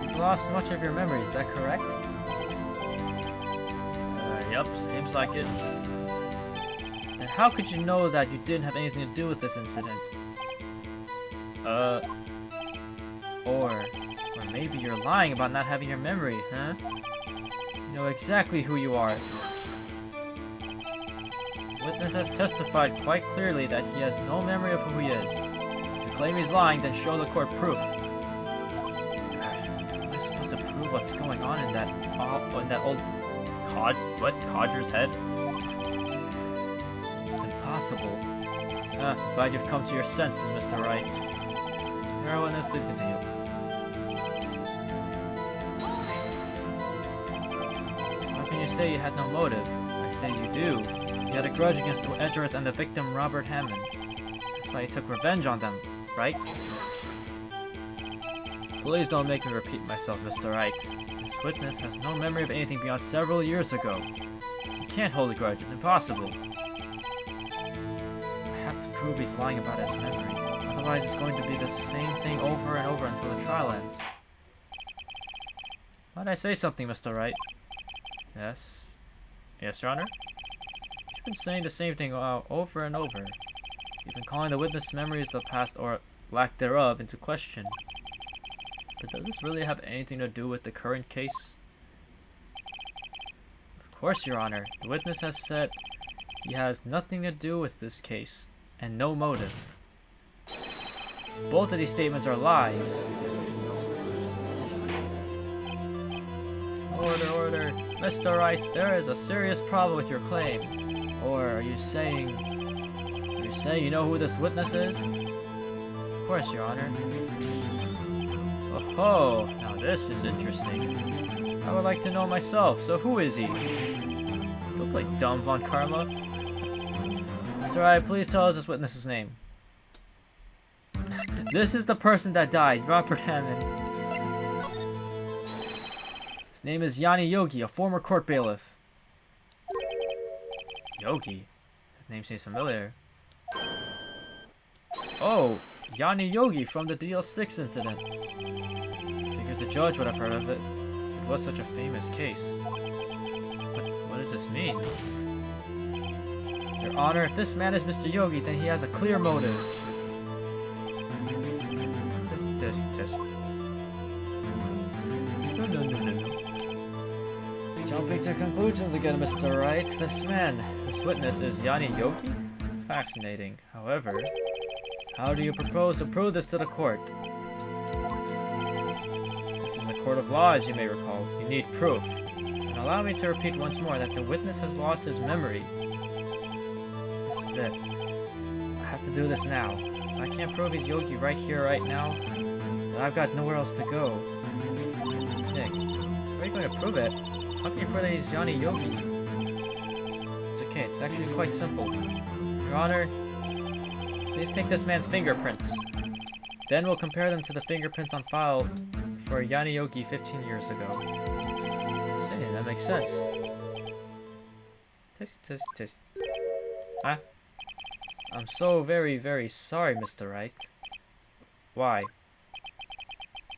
You've lost much of your memory, is that correct? Yep, seems like it. Then how could you know that you didn't have anything to do with this incident? Or maybe you're lying about not having your memory, huh? You know exactly who you are. The witness has testified quite clearly that he has no memory of who he is. If you claim he's lying, then show the court proof. Am I supposed to prove what's going on in that old Codger's head? It's impossible. Glad you've come to your senses, Mr. Wright. Your witness, please continue. How can you say you had no motive? I say you do. You had a grudge against Edgeworth and the victim, Robert Hammond. That's why you took revenge on them, right? Please don't make me repeat myself, Mr. Wright. This witness has no memory of anything beyond several years ago. He can't hold a grudge. It's impossible. I have to prove he's lying about his memory. Otherwise, it's going to be the same thing over and over until the trial ends. Might I say something, Mr. Wright? Yes? Yes, Your Honor? You've been saying the same thing over and over. You've been calling the witness' memories of the past, or lack thereof, into question. But does this really have anything to do with the current case? Of course, Your Honor. The witness has said he has nothing to do with this case, and no motive. Both of these statements are lies. Order. Mr. Wright, there is a serious problem with your claim. Or are you saying you know who this witness is? Of course, Your Honor. Oh, now this is interesting. I would like to know myself, so who is he? Don't play dumb, Von Karma. Mr. Wright, please tell us this witness's name. This is the person that died, Robert Hammond. His name is Yanni Yogi, a former court bailiff. Yogi? That name seems familiar. Oh, Yanni Yogi from the DL6 incident. Figured the judge would have heard of it. It was such a famous case. But what does this mean? Your Honor, if this man is Mr. Yogi, then he has a clear motive. No. Jumping to conclusions again, Mr. Wright. This witness is Yanni Yogi? Fascinating. However, how do you propose to prove this to the court? This is a court of law, as you may recall. You need proof. And allow me to repeat once more that the witness has lost his memory. This is it. I have to do this now. If I can't prove he's Yogi right here, right now, then I've got nowhere else to go. Nick, how are you going to prove it? How can you prove that he's Yanni Yogi? It's okay, it's actually quite simple. Your Honor, please take this man's fingerprints. Then we'll compare them to the fingerprints on file for Yanni Yogi 15 years ago. Say, that makes sense. Tisk. Huh? I'm so very, very sorry, Mr. Wright. Why?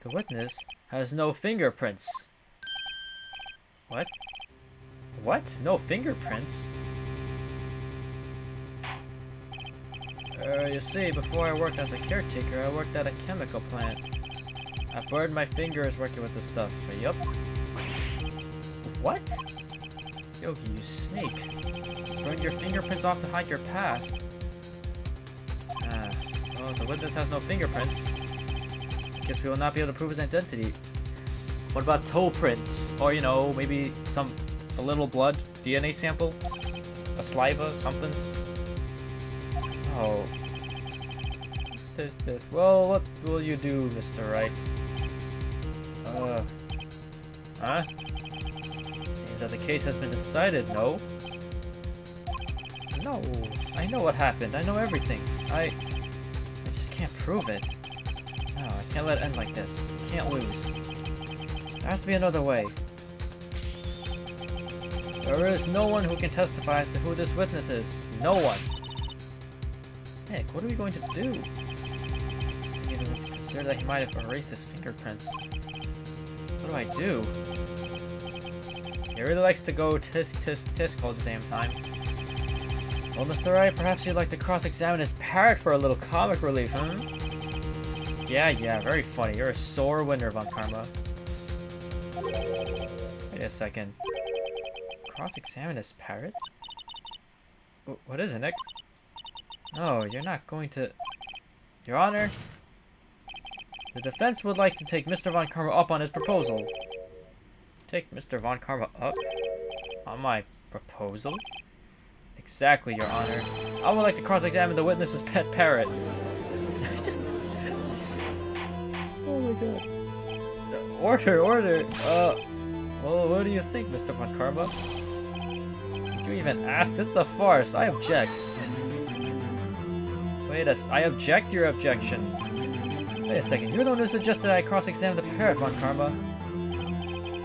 The witness has no fingerprints. What? What? No fingerprints? You see, before I worked as a caretaker, I worked at a chemical plant. I burned my fingers working with this stuff. Yup. What? Yogi, you snake. Burned your fingerprints off to hide your past. Well, the witness has no fingerprints. Guess we will not be able to prove his identity. What about toe prints? Or, you know, maybe a little blood, DNA sample? A saliva, something? Oh. This. Well, what will you do, Mr. Wright? Huh? Seems that the case has been decided, no? No, I know what happened. I know everything. I just can't prove it. No, I can't let it end like this. I can't lose. There has to be another way. There is no one who can testify as to who this witness is. No one. Nick, what are we going to do? We need to consider that he might have erased his fingerprints. What do I do? He really likes to go tisk tisk tisk all the damn time. Well, Mr. Wright, perhaps you'd like to cross-examine his parrot for a little comic relief, huh? Yeah, very funny. You're a sore winner, Von Karma. Wait a second. Cross-examine his parrot? What is it, Nick? No, you're not going to... Your Honor, the defense would like to take Mr. Von Karma up on his proposal. Take Mr. Von Karma up? On my proposal? Exactly, Your Honor. I would like to cross-examine the witness's pet parrot. Oh my god. Order! Well, what do you think, Mr. Von Karma? Did you even ask? This is a farce. I object. I object your objection. Wait a second. You're the one who suggested I cross-examine the parrot, Von Karma.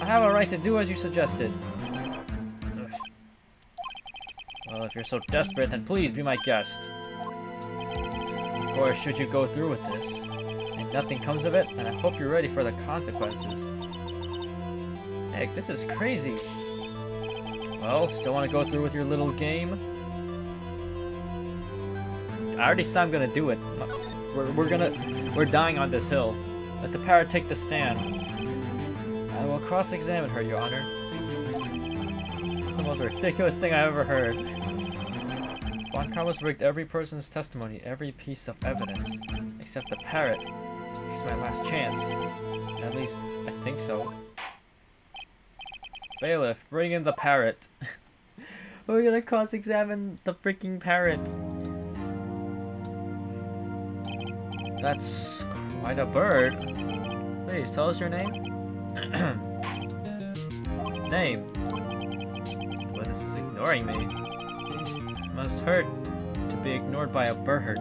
I have a right to do as you suggested. Ugh. Well, if you're so desperate, then please be my guest. Of course, should you go through with this, and nothing comes of it, then I hope you're ready for the consequences. Heck, this is crazy. Well, still want to go through with your little game? I already said I'm gonna do it. We're dying on this hill. Let the parrot take the stand. I will cross-examine her, Your Honor. It's the most ridiculous thing I've ever heard. Von Karma's rigged every person's testimony, every piece of evidence, except the parrot. She's my last chance. At least, I think so. Bailiff, bring in the parrot. We're gonna cross-examine the freaking parrot. That's quite a bird. Please, tell us your name. Name. The witness is ignoring me. It must hurt to be ignored by a bird.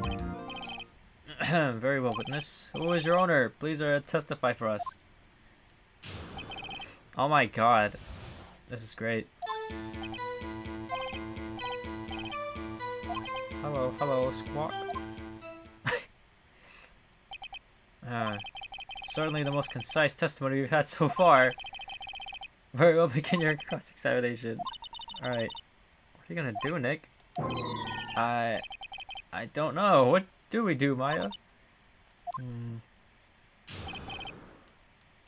Very well, witness. Who is your owner? Please testify for us. Oh my god. This is great. Hello, Squawk. Certainly the most concise testimony we've had so far. Very well, begin your cross-examination. Alright. What are you gonna do, Nick? I don't know. What do we do, Maya?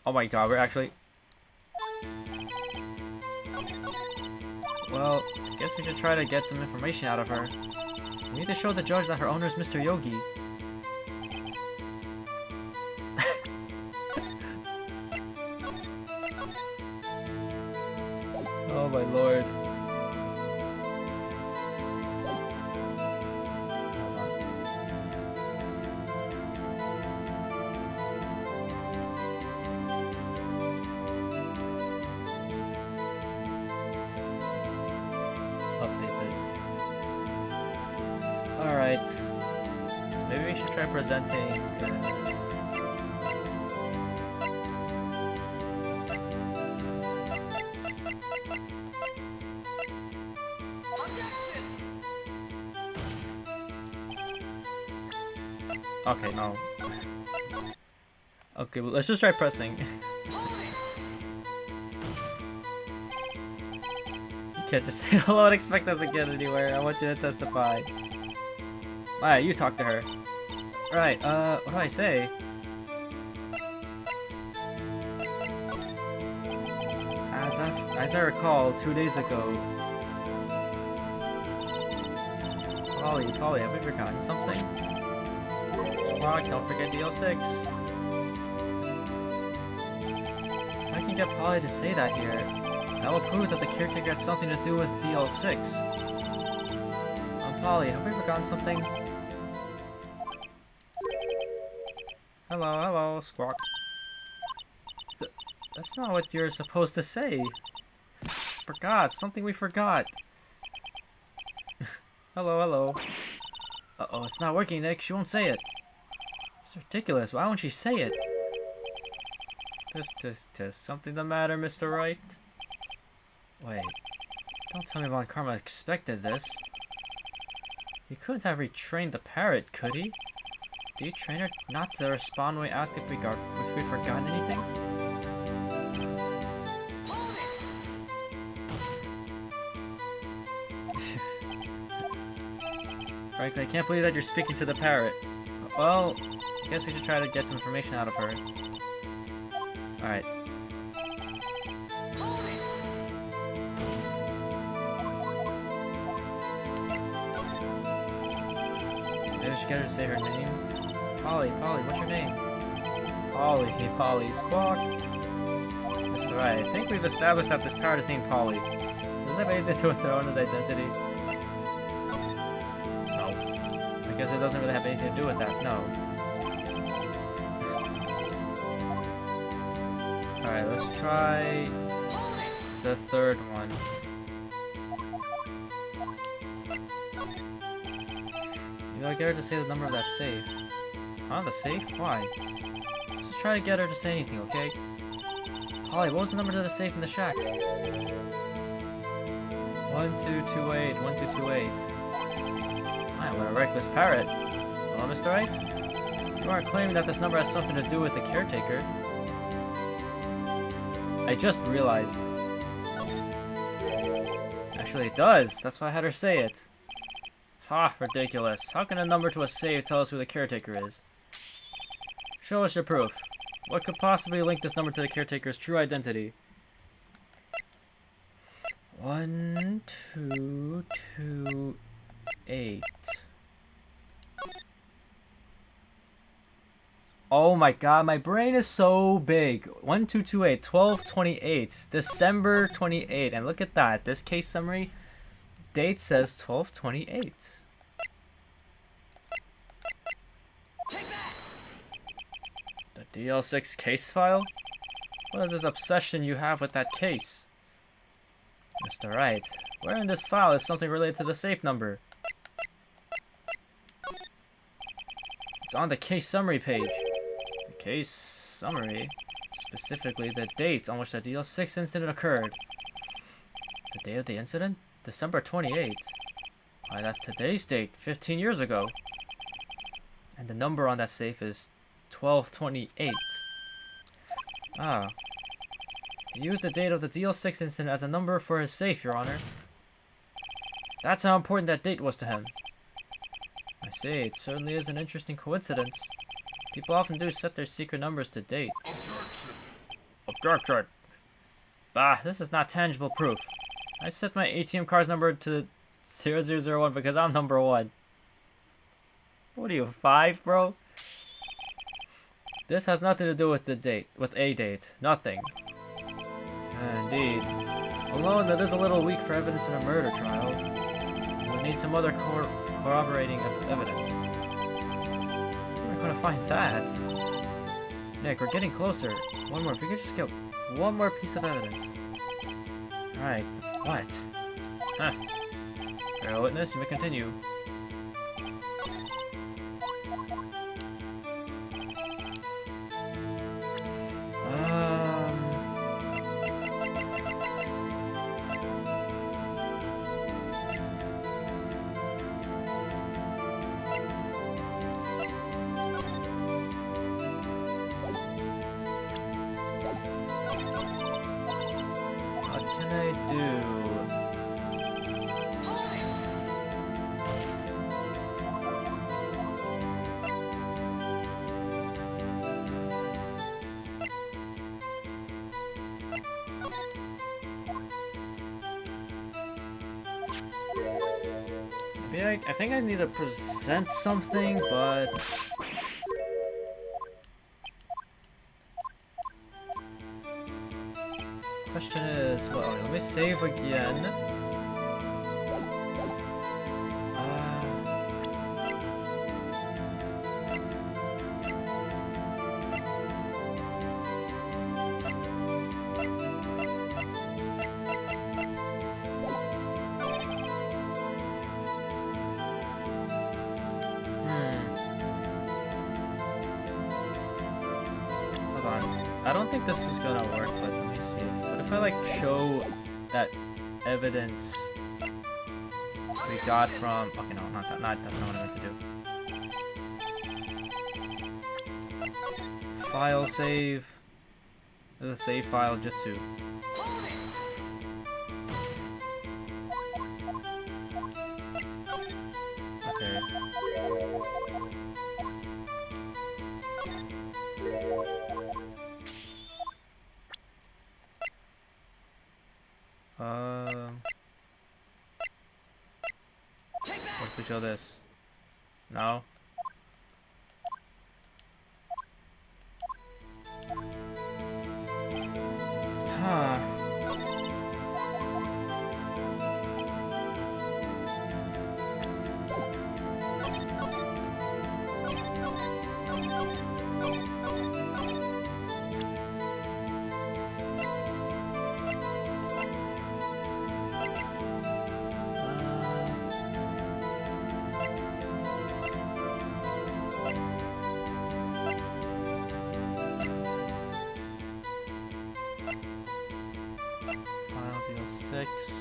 Oh my god, we're actually... Well, I guess we should try to get some information out of her. We need to show the judge that her owner is Mr. Yogi. Oh my lord. Update this. Alright. Maybe we should try presenting... Okay, no. Okay, well, let's just try pressing. You can't just say hello and expect us to get anywhere. I want you to testify. Alright, you talk to her. Right, what do I say? As I recall, 2 days ago... Polly, have we forgotten something? Don't forget DL6. I can get Polly to say that here. That will prove that the caretaker had something to do with DL6. Polly, have we forgotten something? Hello, hello, Squawk. That's not what you're supposed to say. Forgot, something we forgot. Hello, hello. Uh-oh, it's not working, Nick. She won't say it. It's ridiculous. Why won't she say it? Something the matter, Mr. Wright? Wait. Don't tell me Von Karma expected this. He couldn't have retrained the parrot, could he? Did you train her not to respond when we asked if we'd forgotten anything? Frankly, I can't believe that you're speaking to the parrot. Well, I guess we should try to get some information out of her. Alright. Maybe we should get her to say her name. Polly, what's your name? Polly, Squawk. That's right. I think we've established that this parrot is named Polly. Does that have anything to do with their owner's identity? No. I guess it doesn't really have anything to do with that, no. Alright, let's try the third one. You gotta get her to say the number of that safe. Huh? The safe? Why? Just try to get her to say anything, okay? Polly, what was the number to the safe in the shack? 1228, 1228. Man, what a reckless parrot. Hello, Mr. Wright? You aren't claiming that this number has something to do with the caretaker. I just realized. Actually, it does. That's why I had her say it. Ha, ridiculous. How can a number to a safe tell us who the caretaker is? Show us your proof. What could possibly link this number to the caretaker's true identity? 1228. Oh my god, my brain is so big. 1228, 1228, December 28. And look at that. This case summary date says 1228. The DL6 case file? What is this obsession you have with that case? Mr. Wright, where in this file is something related to the safe number? It's on the case summary page. The case summary? Specifically, the date on which the DL6 incident occurred. The date of the incident? December 28th. Why, that's today's date, 15 years ago. And the number on that safe is 1228. Ah. He used the date of the DL6 incident as a number for his safe, Your Honor. That's how important that date was to him. I say, it certainly is an interesting coincidence. People often do set their secret numbers to dates. Objection! Bah, this is not tangible proof. I set my ATM card's number to 0001 because I'm number 1. What are you, 5, bro? This has nothing to do with the date, with a date. Nothing. Indeed. Alone, that is a little weak for evidence in a murder trial. We would need some other corroborating evidence. Where are we gonna find that? Nick, we're getting closer. One more. If we could just get one more piece of evidence. Alright. What? Huh. Bear witness, you may continue. What can I do? Maybe I think I need to present something, but question is, well, let me save again. I don't think this is gonna work, but let me see. What if I like show that evidence we got from? Okay, no, not that. That's not what I meant to do. File save. There's a save file jutsu. Okay. What if we show this? No? Huh.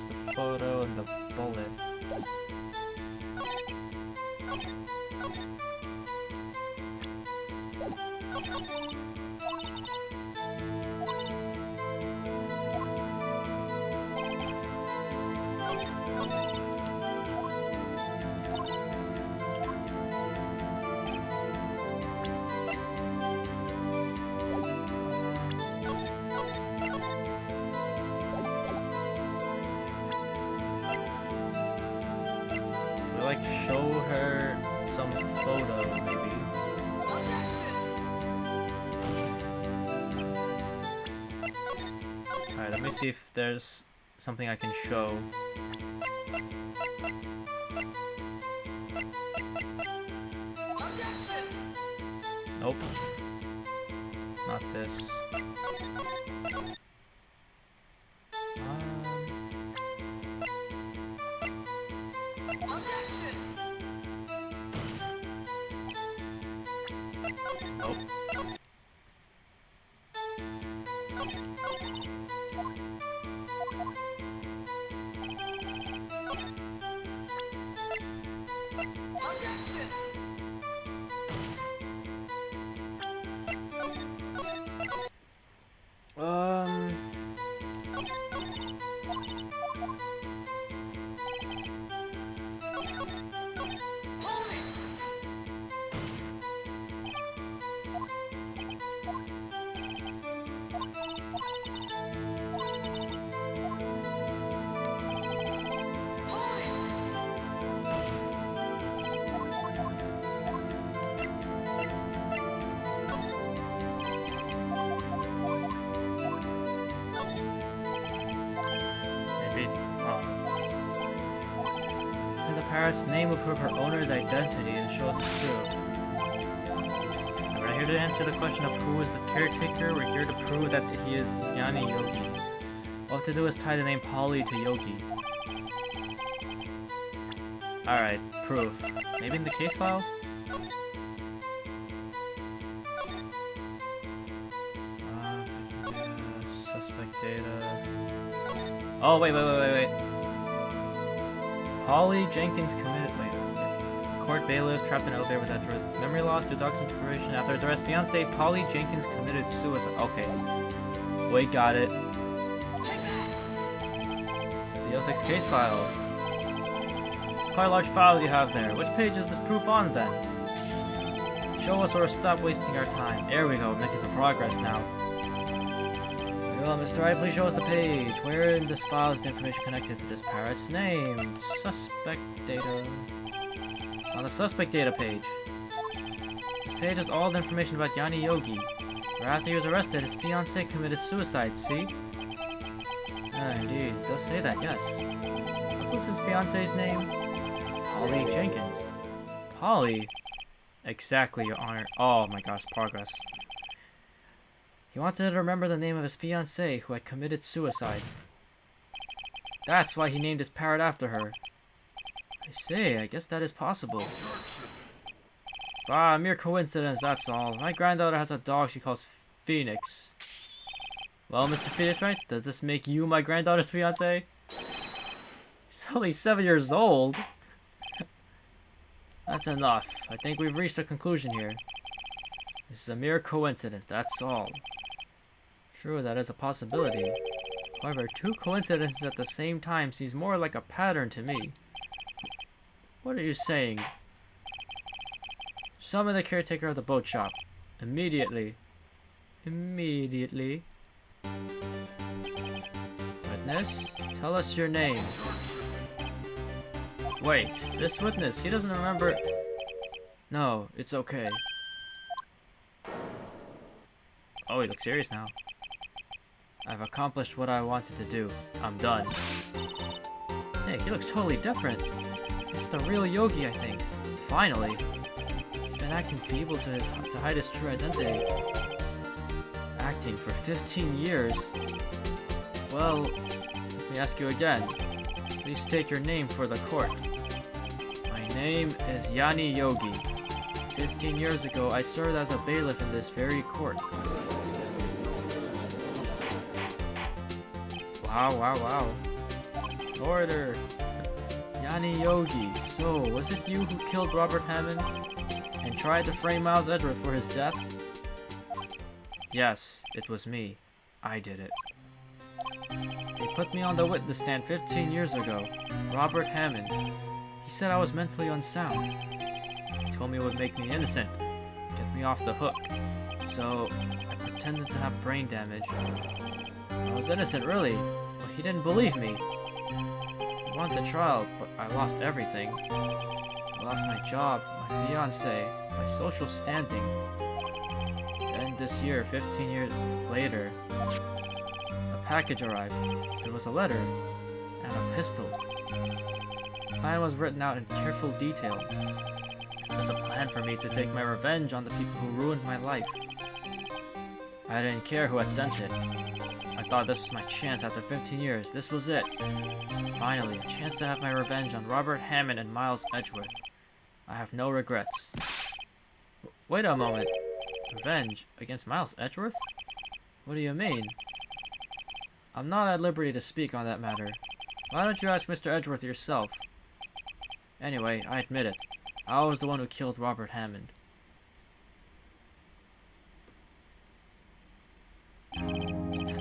The photo and the bullet. Like show her some photo, maybe. Alright, let me see if there's something I can show. Nope. Not this. Nope. Parrot's name will prove her owner's identity and show us it's true. We're not here to answer the question of who is the caretaker, we're here to prove that he is Yanni Yogi. All we have to do is tie the name Polly to Yogi. Alright, proof. Maybe in the case file? Suspect data. Oh, wait. Polly Jenkins committed. Wait. Court bailiff trapped in an elevator without truth. Memory loss due to toxic inspiration. After his arrest, fiancée Polly Jenkins committed suicide. Okay. Wait, got it. The 06 case file. It's quite a large file you have there. Which page is this proof on then? Show us or stop wasting our time. There we go. We're making some progress now. Well, Mr. Wright, please show us the page. Where in this file is the information connected to this parrot's name? Suspect data. It's on the suspect data page. This page has all the information about Yanni Yogi. Right after he was arrested, his fiancée committed suicide, see? Indeed, it does say that, yes. What was his fiance's name? Polly Jenkins. Polly? Exactly, Your Honor. Oh my gosh, progress. He wanted to remember the name of his fiancée who had committed suicide. That's why he named his parrot after her. I say, I guess that is possible. Ah, mere coincidence, that's all. My granddaughter has a dog she calls Phoenix. Well, Mr. Phoenix, right? Does this make you my granddaughter's fiancé? He's only 7 years old. That's enough. I think we've reached a conclusion here. This is a mere coincidence, that's all. True, that is a possibility. However, two coincidences at the same time seems more like a pattern to me. What are you saying? Summon the caretaker of the boat shop. Immediately. Immediately. Witness, tell us your name. Wait, this witness, he doesn't remember... No, it's okay. Oh, he looks serious now. I've accomplished what I wanted to do. I'm done. Hey, he looks totally different. It's the real Yogi, I think. Finally. He's been acting feeble to hide his true identity. Acting for 15 years. Well, let me ask you again. Please state your name for the court. My name is Yanni Yogi. 15 years ago, I served as a bailiff in this very court. Wow. Order. Yanni Yogi. So, was it you who killed Robert Hammond and tried to frame Miles Edgeworth for his death? Yes, it was me. I did it. They put me on the witness stand 15 years ago. Robert Hammond. He said I was mentally unsound. He told me it would make me innocent, get me off the hook. So, I pretended to have brain damage. I was innocent, really, but he didn't believe me. I won the trial, but I lost everything. I lost my job, my fiancé, my social standing. Then this year, 15 years later, a package arrived. It was a letter and a pistol. The plan was written out in careful detail. It was a plan for me to take my revenge on the people who ruined my life. I didn't care who had sent it. I thought this was my chance after 15 years. This was it. Finally, a chance to have my revenge on Robert Hammond and Miles Edgeworth. I have no regrets. Wait a moment. Revenge against Miles Edgeworth? What do you mean? I'm not at liberty to speak on that matter. Why don't you ask Mr. Edgeworth yourself? Anyway, I admit it. I was the one who killed Robert Hammond.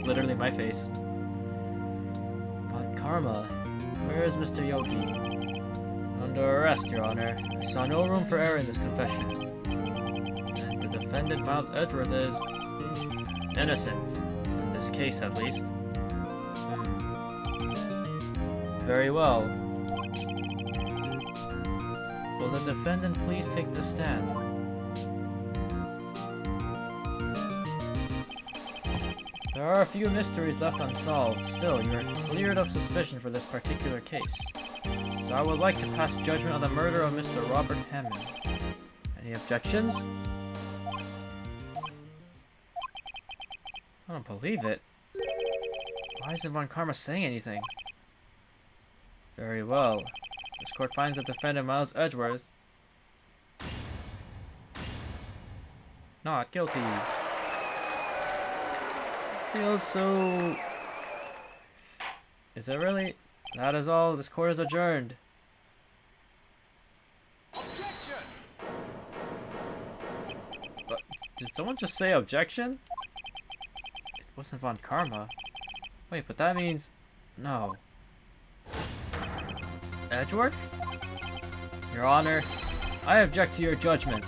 Literally my face. Von Karma, where is Mr. Yogi? Under arrest, Your Honor. I saw no room for error in this confession. And the defendant, Miles Edgeworth, is innocent. In this case, at least. Very well. Will the defendant please take the stand? There are a few mysteries left unsolved. Still, you are cleared of suspicion for this particular case. So I would like to pass judgment on the murder of Mr. Robert Hammond. Any objections? I don't believe it. Why isn't Von Karma saying anything? Very well. This court finds the defendant Miles Edgeworth not guilty. Feels so... Is it really? That is all. This court is adjourned. Objection! But, did someone just say objection? It wasn't Von Karma. Wait, but that means... No. Edgeworth? Your Honor, I object to your judgment.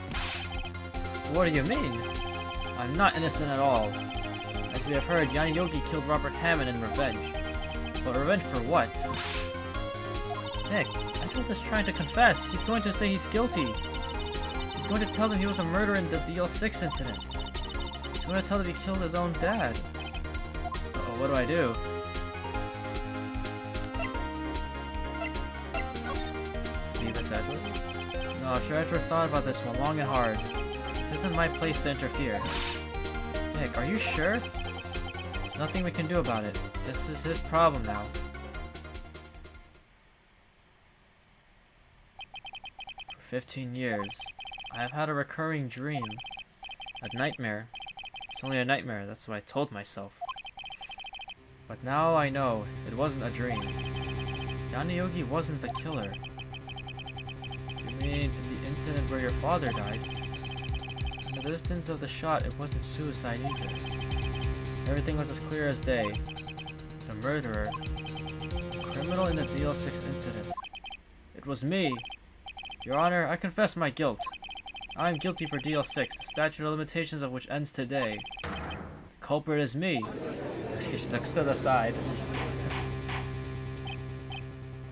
What do you mean? I'm not innocent at all. As we have heard, Yanni Yogi killed Robert Hammond in revenge. But revenge for what? Nick, Edgeworth is trying to confess. He's going to say he's guilty. He's going to tell them he was a murderer in the DL6 incident. He's going to tell them he killed his own dad. Uh-oh, what do I do? Stevens Edgeworth? No, I'm sure Edgeworth thought about this one long and hard. This isn't my place to interfere. Nick, are you sure? There's nothing we can do about it. This is his problem now. For 15 years, I have had a recurring dream. A nightmare. It's only a nightmare, that's what I told myself. But now I know it wasn't a dream. Yanni Yogi wasn't the killer. You mean the incident where your father died? In the distance of the shot, it wasn't suicide either. Everything was as clear as day. The murderer, the criminal in the DL6 incident. It was me. Your Honor, I confess my guilt. I am guilty for DL6, the statute of limitations of which ends today. The culprit is me. He looks to the side.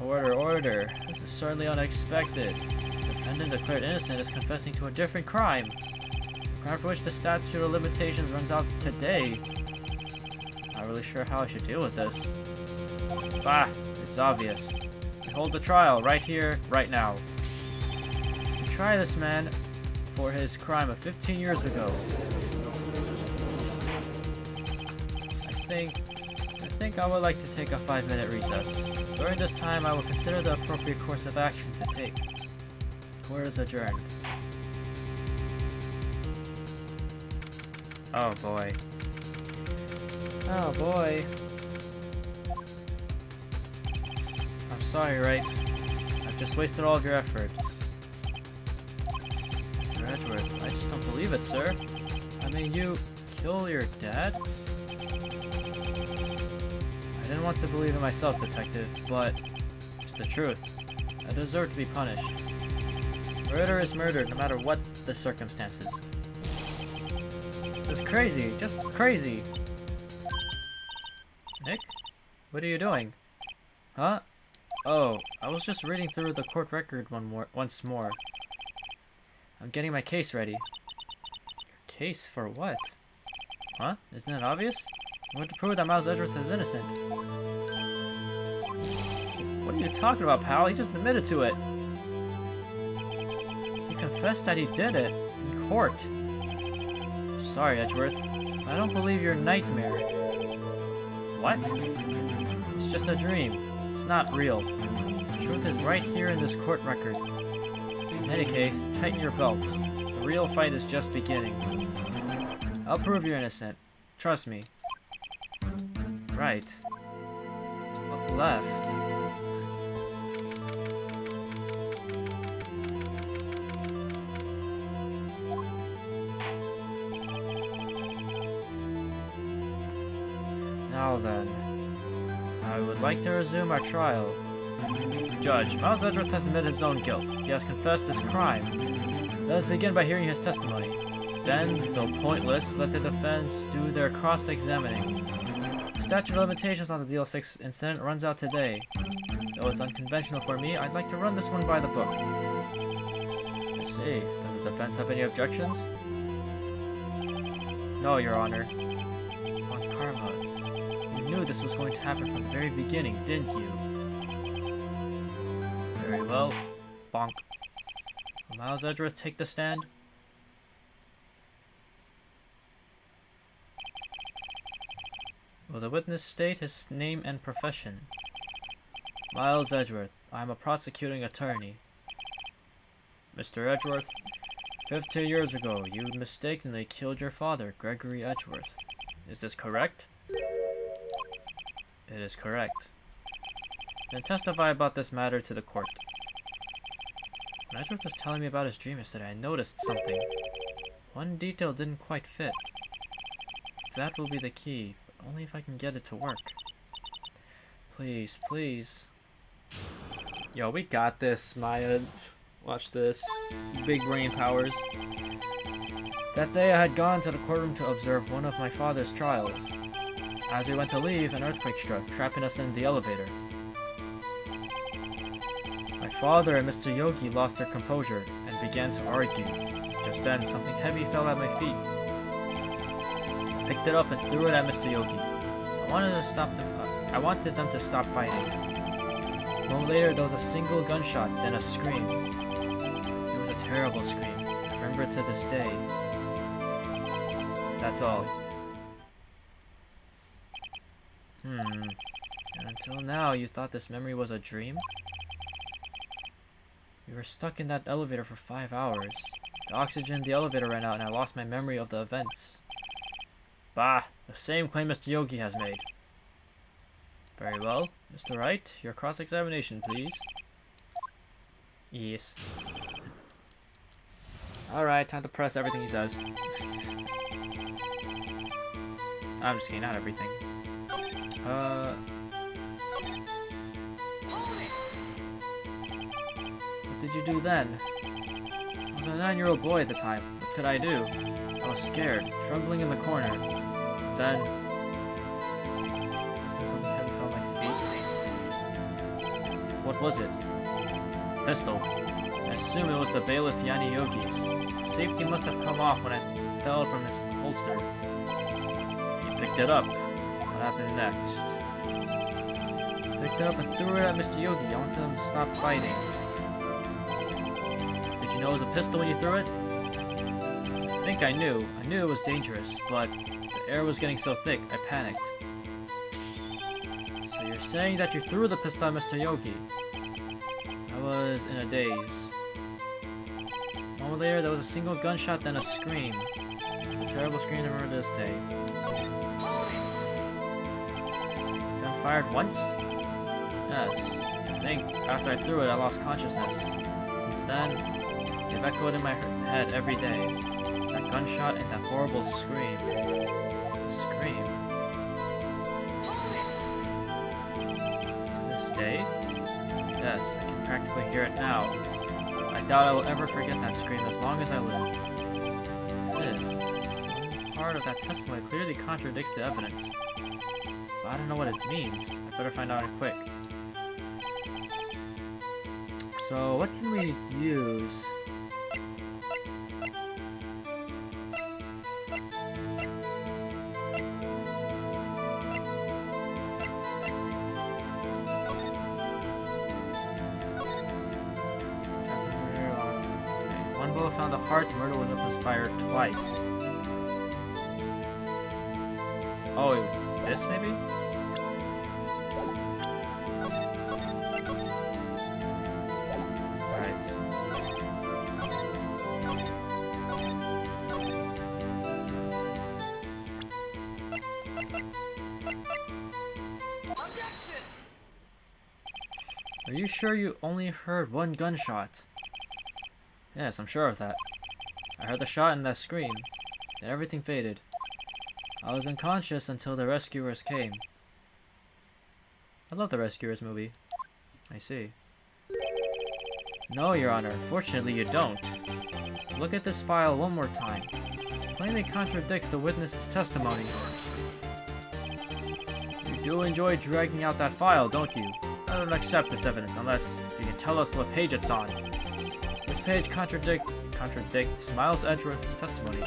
Order, order. This is certainly unexpected. The defendant declared innocent is confessing to a different crime. A crime for which the statute of limitations runs out today. Not really sure how I should deal with this. Bah, it's obvious. We hold the trial right here, right now. We try this man for his crime of 15 years ago. I think I would like to take a 5-minute recess. During this time, I will consider the appropriate course of action to take. Court is adjourned. Oh boy. Oh boy. I'm sorry, right? I've just wasted all of your effort. Mr. Edgeworth, I just don't believe it, sir. I mean, you kill your dad? I didn't want to believe in myself, Detective, but it's the truth. I deserve to be punished. Murder is murder, no matter what the circumstances. It's crazy, just crazy. Nick? What are you doing? Huh? Oh, I was just reading through the court record once more. I'm getting my case ready. Your case for what? Huh? Isn't it obvious? I want to prove that Miles Edgeworth is innocent. What are you talking about, pal? He just admitted to it. He confessed that he did it in court. Sorry, Edgeworth. I don't believe your nightmare. What? It's just a dream. It's not real. The truth is right here in this court record. In any case, tighten your belts. The real fight is just beginning. I'll prove you're innocent. Trust me. Right. Left. Now then, I would like to resume our trial. Judge, Miles Edgeworth has admitted his own guilt. He has confessed his crime. Let us begin by hearing his testimony. Then, though pointless, let the defense do their cross-examining. The statute of limitations on the DL6 incident runs out today. Though it's unconventional for me, I'd like to run this one by the book. I see. Does the defense have any objections? No, Your Honor. Aunt Karma, you knew this was going to happen from the very beginning, didn't you? Very well. Bonk. Will Miles Edgeworth take the stand? Will the witness state his name and profession? Miles Edgeworth. I am a prosecuting attorney. Mr. Edgeworth, 15 years ago, you mistakenly killed your father, Gregory Edgeworth. Is this correct? It is correct. Then testify about this matter to the court. When Edgeworth was telling me about his dream yesterday, I noticed something. One detail didn't quite fit. That will be the key. Only if I can get it to work. Please, please. Yo, we got this, Maya. Watch this. Big brain powers. That day I had gone to the courtroom to observe one of my father's trials. As we went to leave, an earthquake struck, trapping us in the elevator. My father and Mr. Yogi lost their composure and began to argue. Just then, something heavy fell at my feet. I picked it up and threw it at Mr. Yogi. I wanted them to stop fighting. A moment later, there was a single gunshot, then a scream. It was a terrible scream. I remember it to this day. That's all. And until now, you thought this memory was a dream? We were stuck in that elevator for 5 hours. The oxygen in the elevator ran out and I lost my memory of the events. Bah! The same claim Mr. Yogi has made. Very well. Mr. Wright, your cross-examination, please. Yes. Alright, time to press everything he says. I'm just kidding, not everything. What did you do then? I was a 9-year-old boy at the time. What could I do? I was scared, trembling in the corner. Then... something heavy fell on my feet. What was it? Pistol. I assume it was the bailiff Yanni Yogi's. The safety must have come off when it fell from his holster. He picked it up. What happened next? He picked it up and threw it at Mr. Yogi. I wanted him to stop fighting. Did you know it was a pistol when you threw it? I think I knew. I knew it was dangerous, but the air was getting so thick, I panicked. So you're saying that you threw the pistol at Mr. Yogi? I was in a daze. A moment later, there was a single gunshot, then a scream. It was a terrible scream to remember this day. Gun fired once? Yes. I think after I threw it, I lost consciousness. Since then, they've echoed in my head every day. That gunshot and that horrible scream. Scream. To this day? Yes, I can practically hear it now. I doubt I will ever forget that scream as long as I live. This part of that testimony clearly contradicts the evidence. But I don't know what it means. I better find out it quick. So, what can we use? One bullet found the heart, the murder weapon was fired twice. Oh, this maybe? Are you sure you only heard one gunshot? Yes, I'm sure of that. I heard the shot and that scream. Then everything faded. I was unconscious until the rescuers came. I love the Rescuers movie. I see. No, Your Honor. Fortunately, you don't. Look at this file one more time. It plainly contradicts the witness's testimony. You do enjoy dragging out that file, don't you? I don't accept this evidence unless you can tell us what page it's on. Which page contradicts Miles Edgeworth's testimony?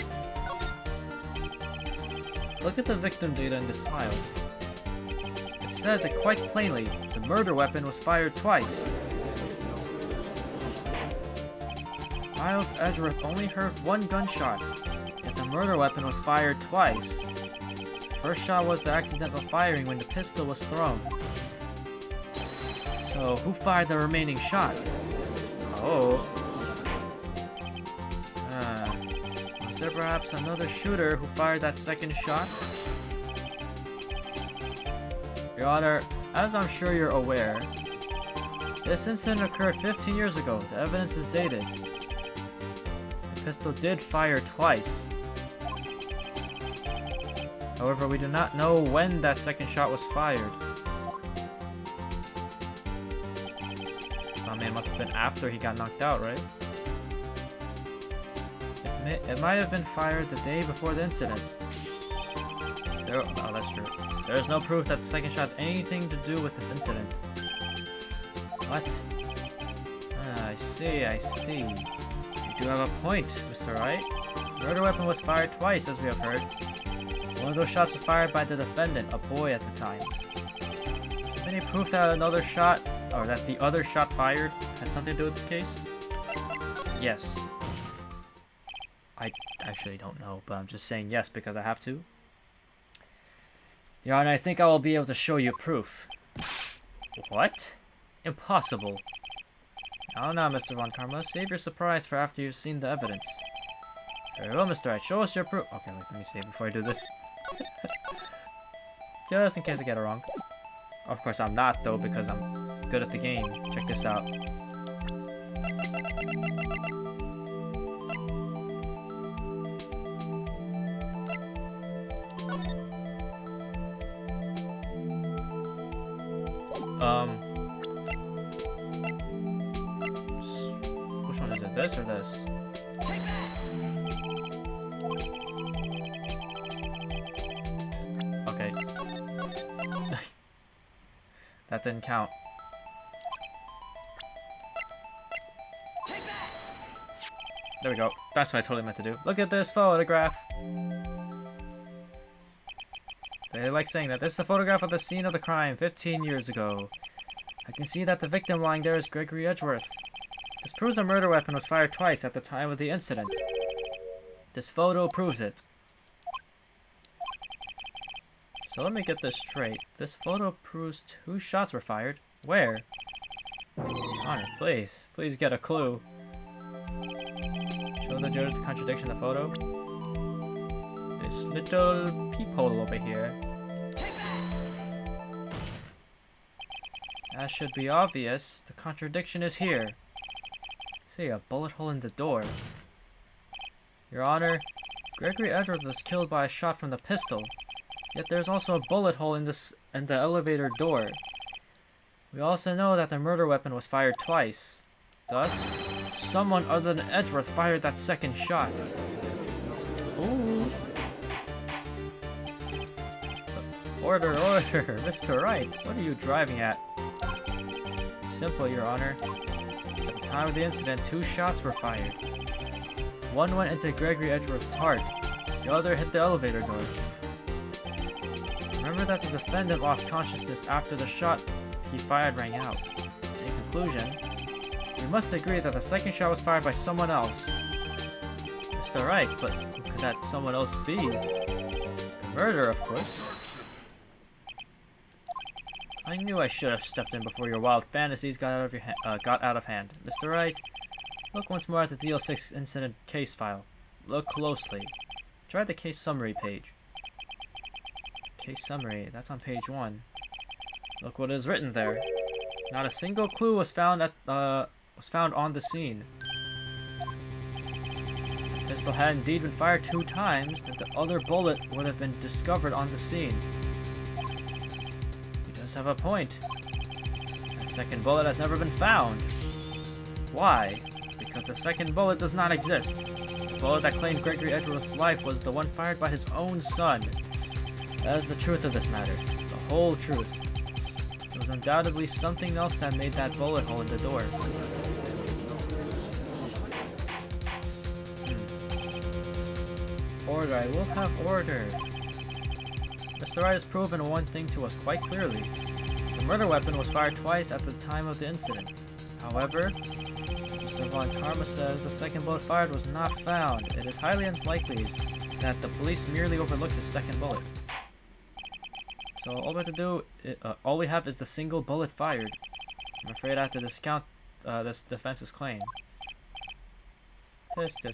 Look at the victim data in this file. It says it quite plainly. The murder weapon was fired twice. Miles Edgeworth only heard one gunshot, yet the murder weapon was fired twice. The first shot was the accidental firing when the pistol was thrown. So, who fired the remaining shot? Oh. Was there perhaps another shooter who fired that second shot? Your Honor, as I'm sure you're aware, this incident occurred 15 years ago. The evidence is dated. The pistol did fire twice. However, we do not know when that second shot was fired. Oh man, must have been after he got knocked out, right? It might have been fired the day before the incident. Oh, that's true. There is no proof that the second shot had anything to do with this incident. What? I see. You do have a point, Mr. Wright. The murder weapon was fired twice, as we have heard. One of those shots was fired by the defendant, a boy at the time. Is there any proof that another shot or that the other shot fired had something to do with the case? Yes. I actually don't know, but I'm just saying yes because I have to. Your Honor, I think I will be able to show you proof. What? Impossible. Oh no, Mr. Von Karma. Save your surprise for after you've seen the evidence. Very well, Mr. Wright. Show us your proof. Okay, wait, let me see before I do this. Just in case I get it wrong. Of course, I'm not, though, because I'm good at the game. Check this out. Which one is it? This or this? Okay. That didn't count. There we go. That's what I totally meant to do. Look at this photograph. They like saying that. This is a photograph of the scene of the crime 15 years ago. I can see that the victim lying there is Gregory Edgeworth. This proves a murder weapon was fired twice at the time of the incident. This photo proves it. So let me get this straight. This photo proves 2 shots were fired. Where? Honor, please. Please get a clue. Show the judge the contradiction in the photo. This little peephole over here. That should be obvious. The contradiction is here. See, a bullet hole in the door. Your Honor, Gregory Edgeworth was killed by a shot from the pistol. Yet there's also a bullet hole in the elevator door. We also know that the murder weapon was fired twice. Thus, someone other than Edgeworth fired that second shot. Ooh. Order, order, Mr. Wright. What are you driving at? Simple, Your Honor. At the time of the incident, 2 shots were fired. One went into Gregory Edgeworth's heart. The other hit the elevator door. Remember that the defendant lost consciousness after the shot he fired rang out. In conclusion, we must agree that the second shot was fired by someone else. Mr. Wright, but who could that someone else be? The murderer, of course. I knew I should have stepped in before your wild fantasies got out of hand. Mr. Wright, look once more at the DL6 incident case file. Look closely. Try the case summary page. Case summary, that's on page 1. Look what is written there. Not a single clue was found on the scene. The pistol had indeed been fired 2 times, then the other bullet would have been discovered on the scene. He does have a point. That second bullet has never been found. Why? Because the second bullet does not exist. The bullet that claimed Gregory Edgeworth's life was the one fired by his own son. That is the truth of this matter. The whole truth. There was undoubtedly something else that made that bullet hole in the door. Order, I will have order. Mr. Wright has proven one thing to us quite clearly. The murder weapon was fired twice at the time of the incident. However, Mr. Von Karma says the second bullet fired was not found. It is highly unlikely that the police merely overlooked the second bullet. So all we have is the single bullet fired. I'm afraid I have to discount this defense's claim. Tisk. I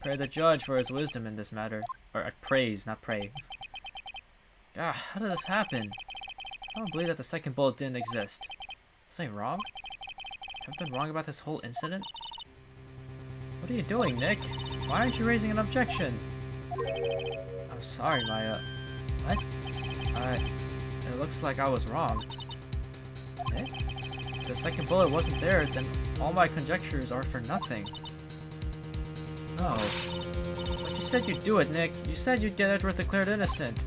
pray the judge for his wisdom in this matter. Or I praise, not pray. God, how did this happen? I don't believe that the second bullet didn't exist. Was I wrong? Have I been wrong about this whole incident? What are you doing, Nick? Why aren't you raising an objection? I'm sorry, Maya. What? It looks like I was wrong. Nick? If the second bullet wasn't there, then all my conjectures are for nothing. No. But you said you'd do it, Nick. You said you'd get Edgeworth declared innocent.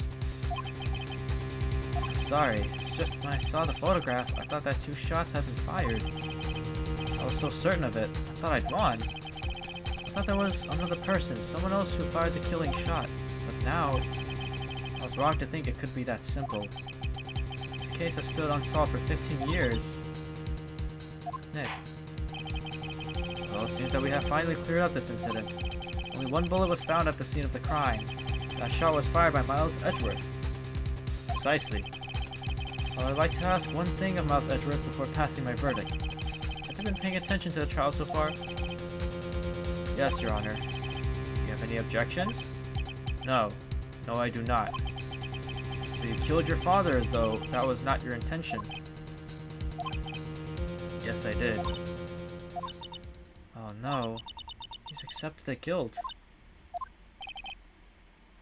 Sorry, it's just when I saw the photograph, I thought that 2 shots had been fired. I was so certain of it, I thought I'd won. I thought there was another person, someone else who fired the killing shot. But now, I was wrong to think it could be that simple. This case has stood unsolved for 15 years. Nick. Well, it seems that we have finally cleared up this incident. Only one bullet was found at the scene of the crime. That shot was fired by Miles Edgeworth. Precisely. Well, I'd like to ask one thing of Miles Edgeworth before passing my verdict. Have you been paying attention to the trial so far? Yes, Your Honor. Do you have any objections? No. No, I do not. So you killed your father, though that was not your intention. Yes, I did. Oh no. He's accepted the guilt.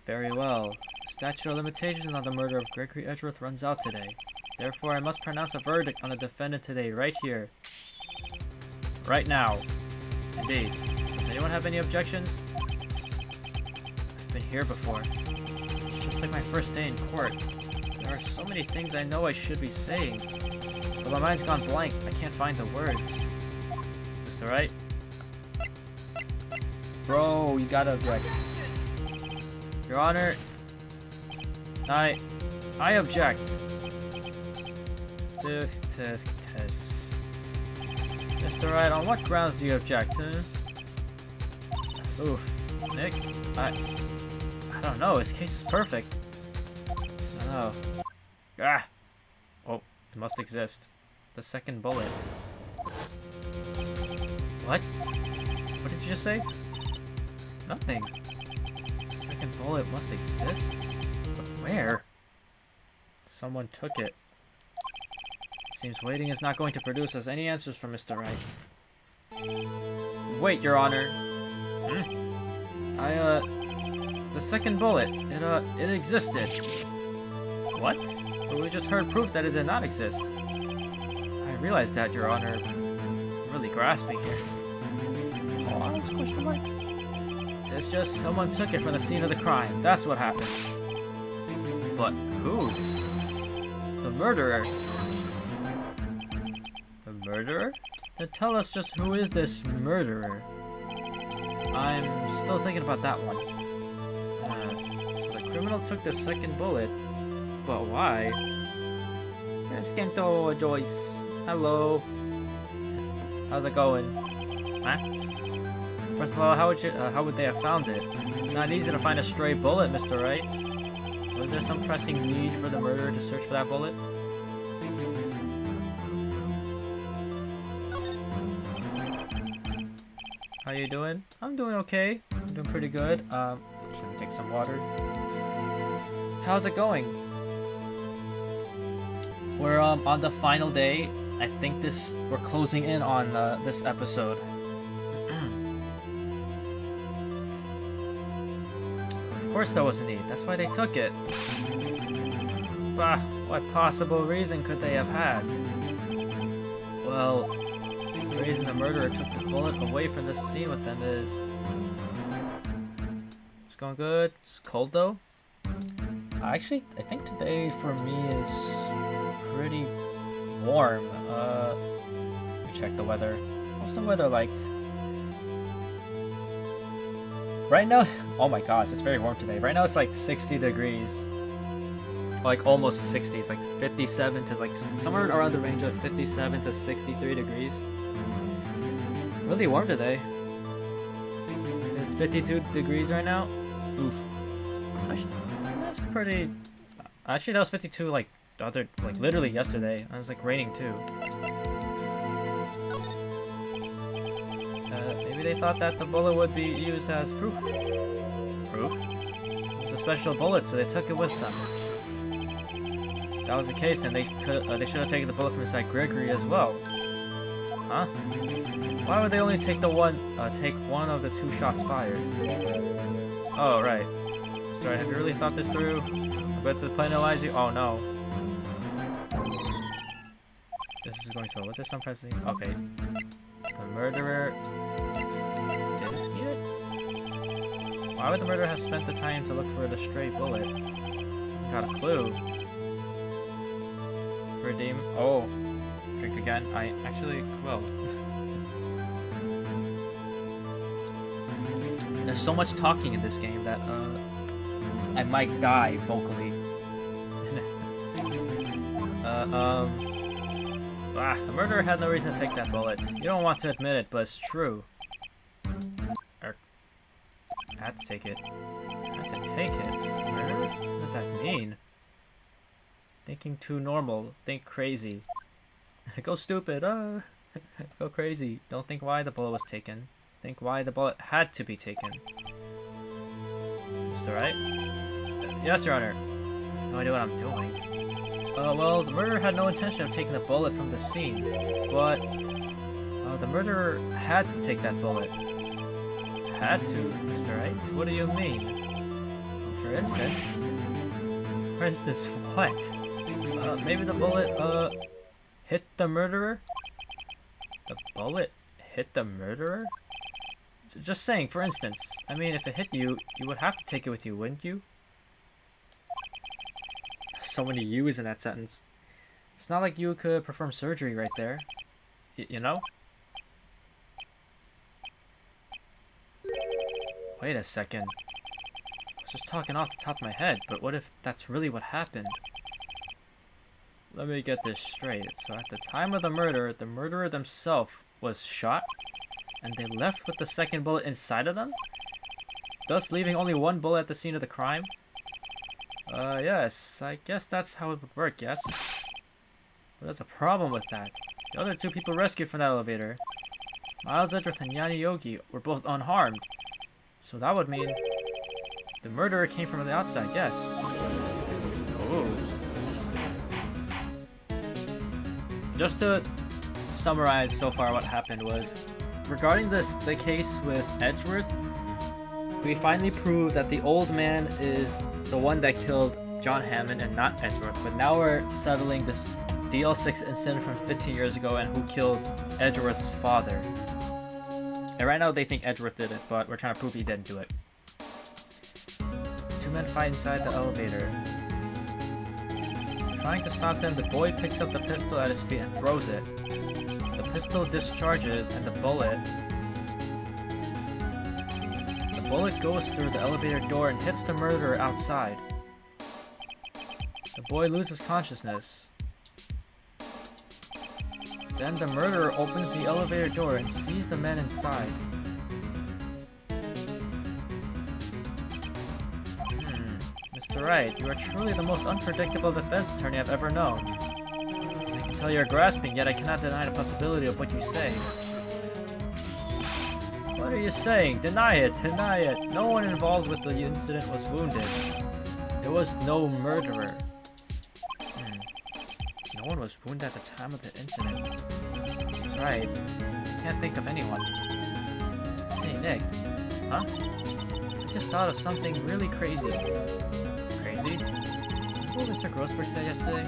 Very well. The statute of limitations on the murder of Gregory Edgeworth runs out today. Therefore, I must pronounce a verdict on the defendant today, right here. Right now. Indeed. Does anyone have any objections? I've been here before. It's just like my first day in court. There are so many things I know I should be saying. But my mind's gone blank. I can't find the words. Mr. Wright? Bro, you gotta object. Your Honor, I object. Test. Mr. Wright, on what grounds do you object, huh? Oof. Nick, I don't know, his case is perfect. I don't know. Ah! Oh, it must exist. The second bullet. What? What did you just say? Nothing. The second bullet must exist? But where? Someone took it. Seems waiting is not going to produce us any answers from Mr. Wright. Wait, Your Honor. The second bullet, it existed. What? But we just heard proof that it did not exist. I realize that, Your Honor. I'm really grasping here. Hold on, this question mark? It's just someone took it from the scene of the crime. That's what happened. But who? The murderer. The murderer? Then tell us just who is this murderer? I'm still thinking about that one. So the criminal took the second bullet. But why? Skento Joyce. Hello. How's it going? Huh? First of all, how would they have found it? It's not easy to find a stray bullet, Mr. Wright. Was there some pressing need for the murderer to search for that bullet? How you doing? I'm doing okay. I'm doing pretty good. Should we take some water? How's it going? We're on the final day. I think we're closing in on this episode. Of course there was a need. That's why they took it. Bah, what possible reason could they have had? Well, the reason the murderer took the bullet away from the scene with them is... It's going good. It's cold though. Actually, I think today for me is pretty warm. Let me check the weather. What's the weather like? Right now, oh my gosh, it's very warm today. Right now it's like 60 degrees. Like almost 60. It's like 57 to like somewhere around the range of 57 to 63 degrees. Really warm today. It's 52 degrees right now. Oof. Actually, that's pretty... Actually, that was 52 like literally yesterday. It was like raining too. Maybe they thought that the bullet would be used as proof. Proof? It's a special bullet, so they took it with them. If that was the case, then they should have taken the bullet from inside Gregory as well. Huh? Why would they only take one of the two shots fired? Oh, right. Sorry, have you really thought this through? I bet they penalize you. Oh no. This is going slow. Was there some pressing? Okay. The murderer didn't need it? Why would the murderer have spent the time to look for the stray bullet? Got a clue. Redeem. Oh. Drink again. I actually will. There's so much talking in this game that I might die vocally. Ah, the murderer had no reason to take that bullet. You don't want to admit it, but it's true. I had to take it. I had to take it. Murder? What does that mean? Thinking too normal. Think crazy. Go stupid. Go crazy. Don't think why the bullet was taken. Think why the bullet had to be taken. Is that right? Yes, Your Honor. No idea what I'm doing. Well, the murderer had no intention of taking the bullet from the scene, but the murderer had to take that bullet. Had to, Mr. Wright? What do you mean? For instance? For instance, what? Maybe the bullet, hit the murderer? The bullet hit the murderer? Just saying, for instance. I mean, if it hit you, you would have to take it with you, wouldn't you? So many yous in that sentence. It's not like you could perform surgery right there. You know? Wait a second. I was just talking off the top of my head, but what if that's really what happened? Let me get this straight. So at the time of the murderer themselves was shot, and they left with the second bullet inside of them? Thus leaving only one bullet at the scene of the crime? Yes, I guess that's how it would work, yes? But there's a problem with that. The other two people rescued from that elevator, Miles Edgeworth and Yanni Yogi, were both unharmed. So that would mean the murderer came from the outside, yes. Oh. Just to summarize so far what happened was, regarding the case with Edgeworth, we finally proved that the old man is the one that killed John Hammond and not Edgeworth, but now we're settling this DL6 incident from 15 years ago and who killed Edgeworth's father. And right now they think Edgeworth did it, but we're trying to prove he didn't do it. Two men fight inside the elevator. Trying to stop them, the boy picks up the pistol at his feet and throws it. The pistol discharges and the bullet goes through the elevator door and hits the murderer outside. The boy loses consciousness. Then the murderer opens the elevator door and sees the men inside. Mr. Wright, you are truly the most unpredictable defense attorney I've ever known. I can tell you're grasping, yet I cannot deny the possibility of what you say. What are you saying? Deny it! Deny it! No one involved with the incident was wounded. There was no murderer. No one was wounded at the time of the incident. That's right. I can't think of anyone. Hey, Nick. Huh? I just thought of something really crazy. Crazy? What Mr. Grossberg said yesterday?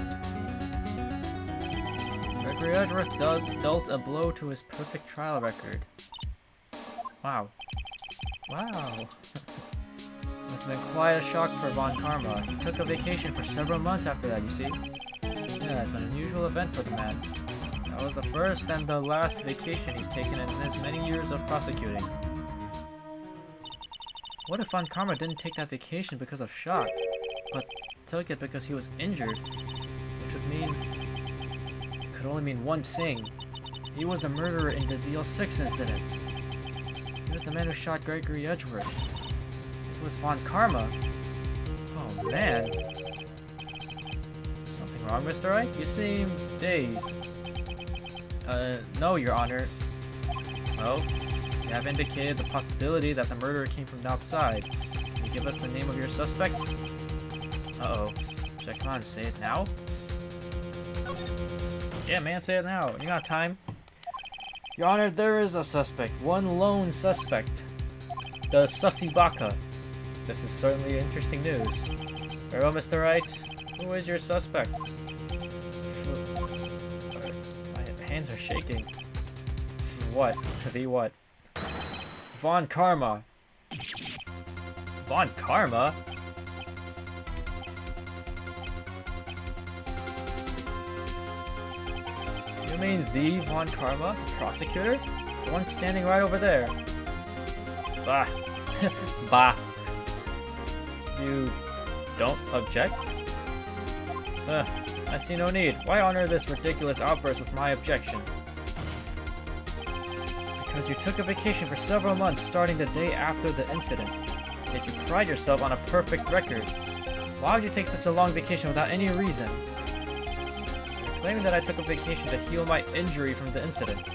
Gregory Edgeworth dealt a blow to his perfect trial record. Wow. Wow. Must have been quite a shock for Von Karma. He took a vacation for several months after that, you see? Yeah, it's an unusual event for the man. That was the first and the last vacation he's taken in his many years of prosecuting. What if Von Karma didn't take that vacation because of shock, but took it because he was injured? Which would mean... it could only mean one thing. He was the murderer in the DL6 incident. He was the man who shot Gregory Edgeworth. It was Von Karma. Oh man. Something wrong, Mr. Wright? You seem dazed. No, Your Honor. Well, you have indicated the possibility that the murderer came from outside. Can you give us the name of your suspect? Uh-oh. Should I come on and say it now? Yeah, man, say it now. You got time? Your Honor, there is a suspect. One lone suspect. The Sussy Baka. This is certainly interesting news. Very well, Mr. Wright. Who is your suspect? My hands are shaking. What? The what? Von Karma. Von Karma? You mean the Von Karma? Prosecutor? The one standing right over there. Bah. Bah. You don't object? I see no need. Why honor this ridiculous outburst with my objection? Because you took a vacation for several months starting the day after the incident. Yet you pride yourself on a perfect record. Why would you take such a long vacation without any reason? You're claiming that I took a vacation to heal my injury from the incident.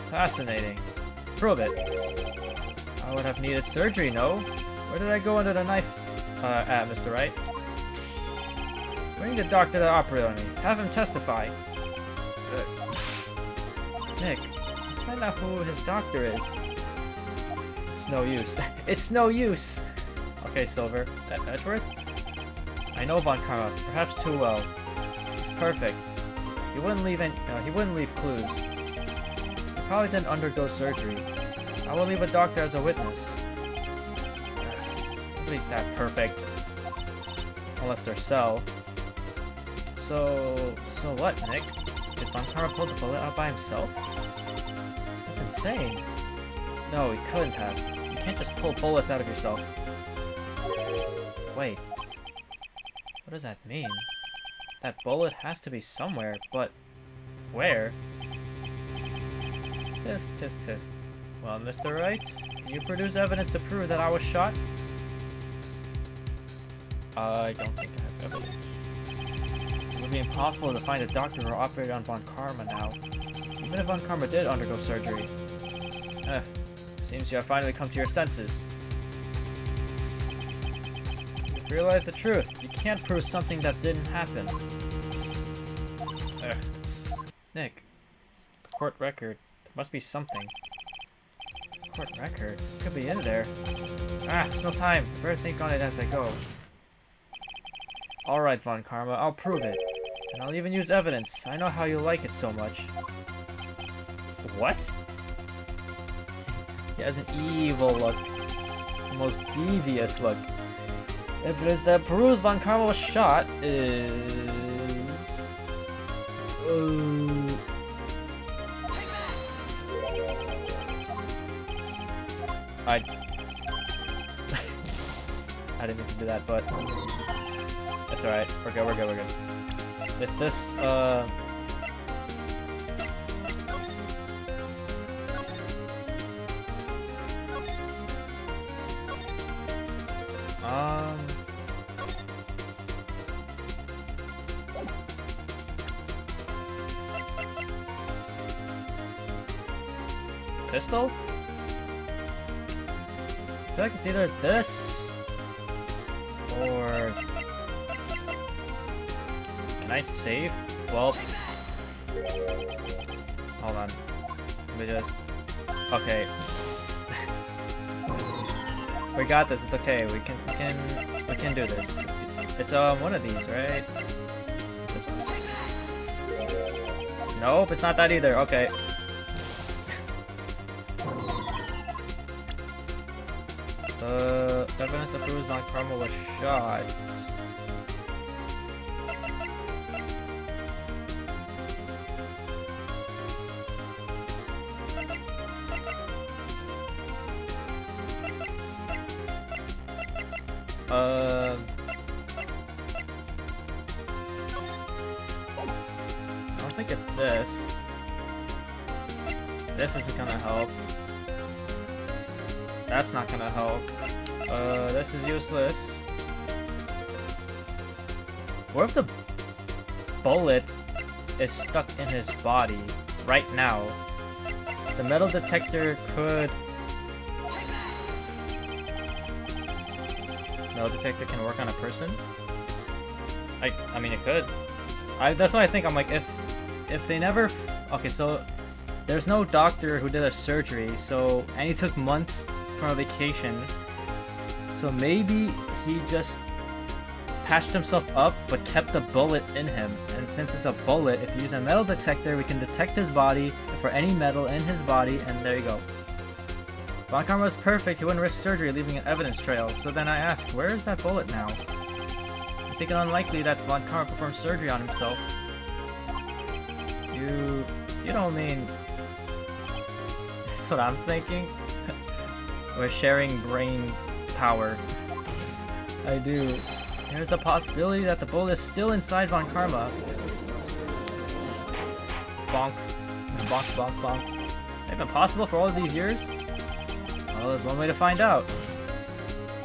Fascinating. Prove it. I would have needed surgery, no? Where did I go under the knife? Mr. Wright. Bring the doctor to operate on me. Have him testify. Nick, let's find out who his doctor is. It's no use. It's no use! Okay, Silver. Edgeworth? I know Von Karma, perhaps too well. He's perfect. He wouldn't leave clues. He probably didn't undergo surgery. I will leave a doctor as a witness. Nobody's that perfect. Unless they're Cell. So what, Nick? Did Von Karma pull the bullet out by himself? That's insane. No, he couldn't have. You can't just pull bullets out of yourself. Wait. What does that mean? That bullet has to be somewhere, but where? Tisk, tisk, tisk. Well, Mr. Wright, can you produce evidence to prove that I was shot? I don't think I have evidence. It would be impossible to find a doctor who operated on Von Karma now. Even if Von Karma did undergo surgery. Seems you have finally come to your senses. You've realized the truth. You can't prove something that didn't happen. Nick. Court record. There must be something. Court record? It could be in there. There's no time. I better think on it as I go. Alright, Von Karma, I'll prove it. And I'll even use evidence. I know how you like it so much. What? He has an evil look. The most devious look. Evidence that proves Von Karma was shot is... I didn't mean to do that, but... That's alright. We're good, we're good, we're good. It's this, Pistol? I feel like it's either this or... Can I save? Well... Hold on. Let me just... Okay. We got this, it's okay. We can do this. It's one of these, right? This one. Nope, it's not that either. Okay. Evidence that proves Von Karma was shot. I don't think it's this. This isn't gonna help. That's not gonna help. This is useless. What if the bullet is stuck in his body right now? The metal detector could... Metal detector can work on a person? I mean, it could. That's why I think I'm like, if they never... Okay, so there's no doctor who did a surgery, so... And he took months from a vacation. So maybe he just patched himself up, but kept the bullet in him. And since it's a bullet, if you use a metal detector, we can detect his body for any metal in his body, and there you go. Von Karma was perfect, he wouldn't risk surgery leaving an evidence trail. So then I asked, where is that bullet now? I think it unlikely that Von Karma performed surgery on himself. You don't mean... That's what I'm thinking. We're sharing brain power. I do. There's a possibility that the bullet is still inside Von Karma. Bonk. Bonk, bonk, bonk. Has it been possible for all of these years? Well, there's one way to find out.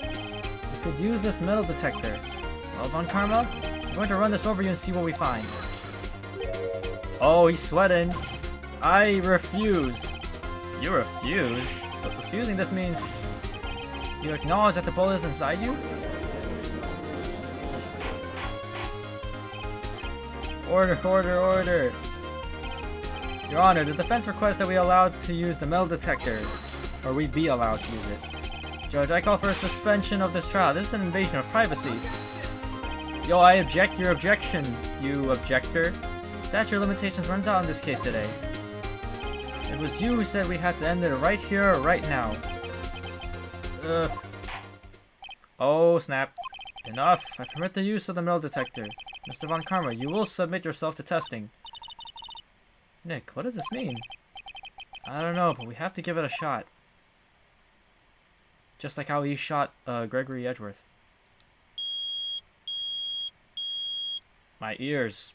We could use this metal detector. Well, Von Karma, I'm going to run this over you and see what we find. Oh, he's sweating. I refuse. You refuse? But refusing this means you acknowledge that the bullet is inside you? Order, order, order. Your Honor, the defense requests that we allowed to use the metal detector. Or we be allowed to use it. Judge, I call for a suspension of this trial. This is an invasion of privacy. Yo, I object your objection, you objector. Statute of limitations runs out in this case today. It was you who said we had to end it right here, right now. Ugh. Oh, snap. Enough. I permit the use of the metal detector. Mr. Von Karma, you will submit yourself to testing. Nick, what does this mean? I don't know, but we have to give it a shot. Just like how he shot Gregory Edgeworth. My ears.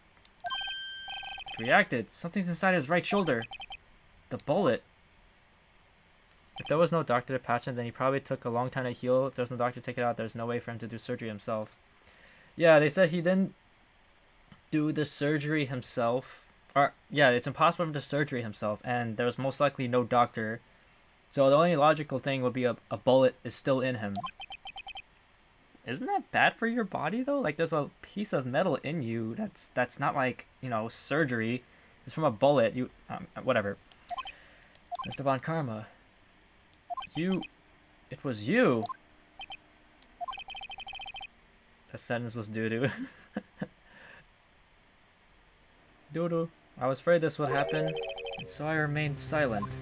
It reacted. Something's inside his right shoulder. The bullet. If there was no doctor to patch him, then he probably took a long time to heal. If there's no doctor to take it out, there's no way for him to do surgery himself. Yeah, they said he didn't do the surgery himself. Or, yeah, it's impossible for him to surgery himself, and there's most likely no doctor. So the only logical thing would be a bullet is still in him. Isn't that bad for your body, though? Like, there's a piece of metal in you that's not like, you know, surgery. It's from a bullet. You, whatever. Mr. Von Karma. It was you. That sentence was doo-doo. Doo-doo. I was afraid this would happen, and so I remained silent.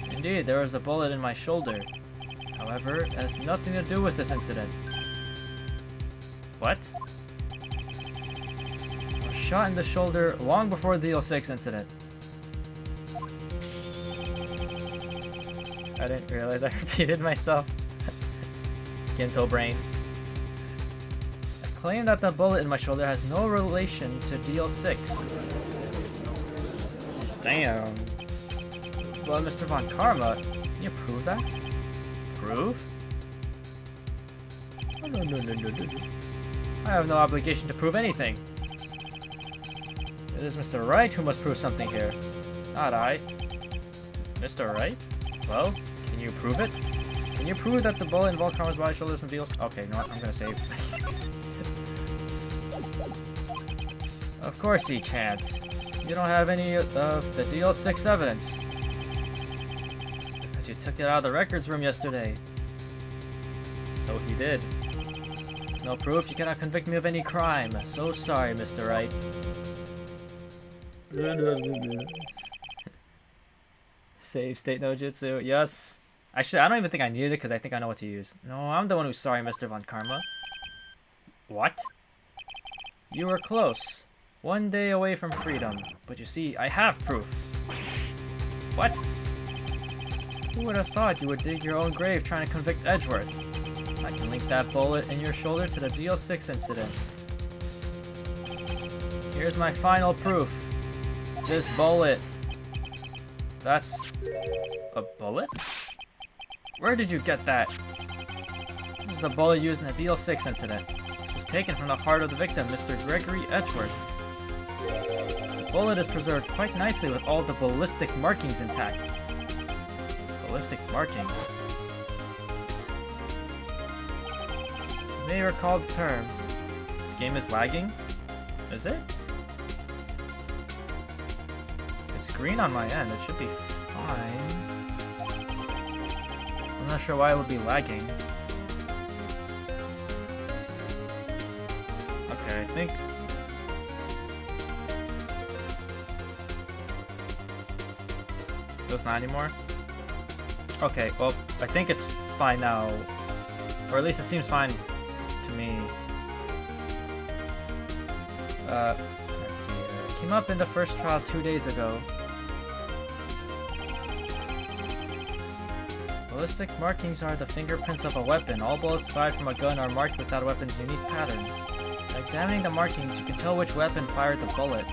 Indeed, there was a bullet in my shoulder. However, it has nothing to do with this incident. What? I was shot in the shoulder long before the DL6 incident. I didn't realize I repeated myself. Ginto brain. I claim that the bullet in my shoulder has no relation to DL6. Damn. Well, Mr. Von Karma, can you prove that? Prove? Oh, no. I have no obligation to prove anything. It is Mr. Wright who must prove something here. Not I. Mr. Wright? Well, can you prove it? Can you prove that the bullet in Von Karma's body shoulders from DL6? Okay, you know what? I'm gonna save. Of course he can't. You don't have any of the DL6 evidence. Because you took it out of the records room yesterday. So he did. No proof, you cannot convict me of any crime. So sorry, Mr. Wright. Save state no jutsu. Yes. Actually, I don't even think I needed it because I think I know what to use. No, I'm the one who's sorry, Mr. Von Karma. What? You were close. 1 day away from freedom. But you see, I have proof. What? Who would have thought you would dig your own grave trying to convict Edgeworth? I can link that bullet in your shoulder to the DL6 incident. Here's my final proof. This bullet. That's a bullet? Where did you get that? This is the bullet used in the DL6 incident. This was taken from the heart of the victim, Mr. Gregory Edgeworth. The bullet is preserved quite nicely with all the ballistic markings intact. Ballistic markings? You may recall the term. The game is lagging? Is it? It's green on my end. It should be fine. I'm not sure why it would be lagging. Okay, I think... It's not anymore? Okay, well, I think it's fine now. Or at least it seems fine to me. Let's see. It came up in the first trial 2 days ago. Ballistic markings are the fingerprints of a weapon. All bullets fired from a gun are marked with that weapon's unique pattern. By examining the markings, you can tell which weapon fired the bullet.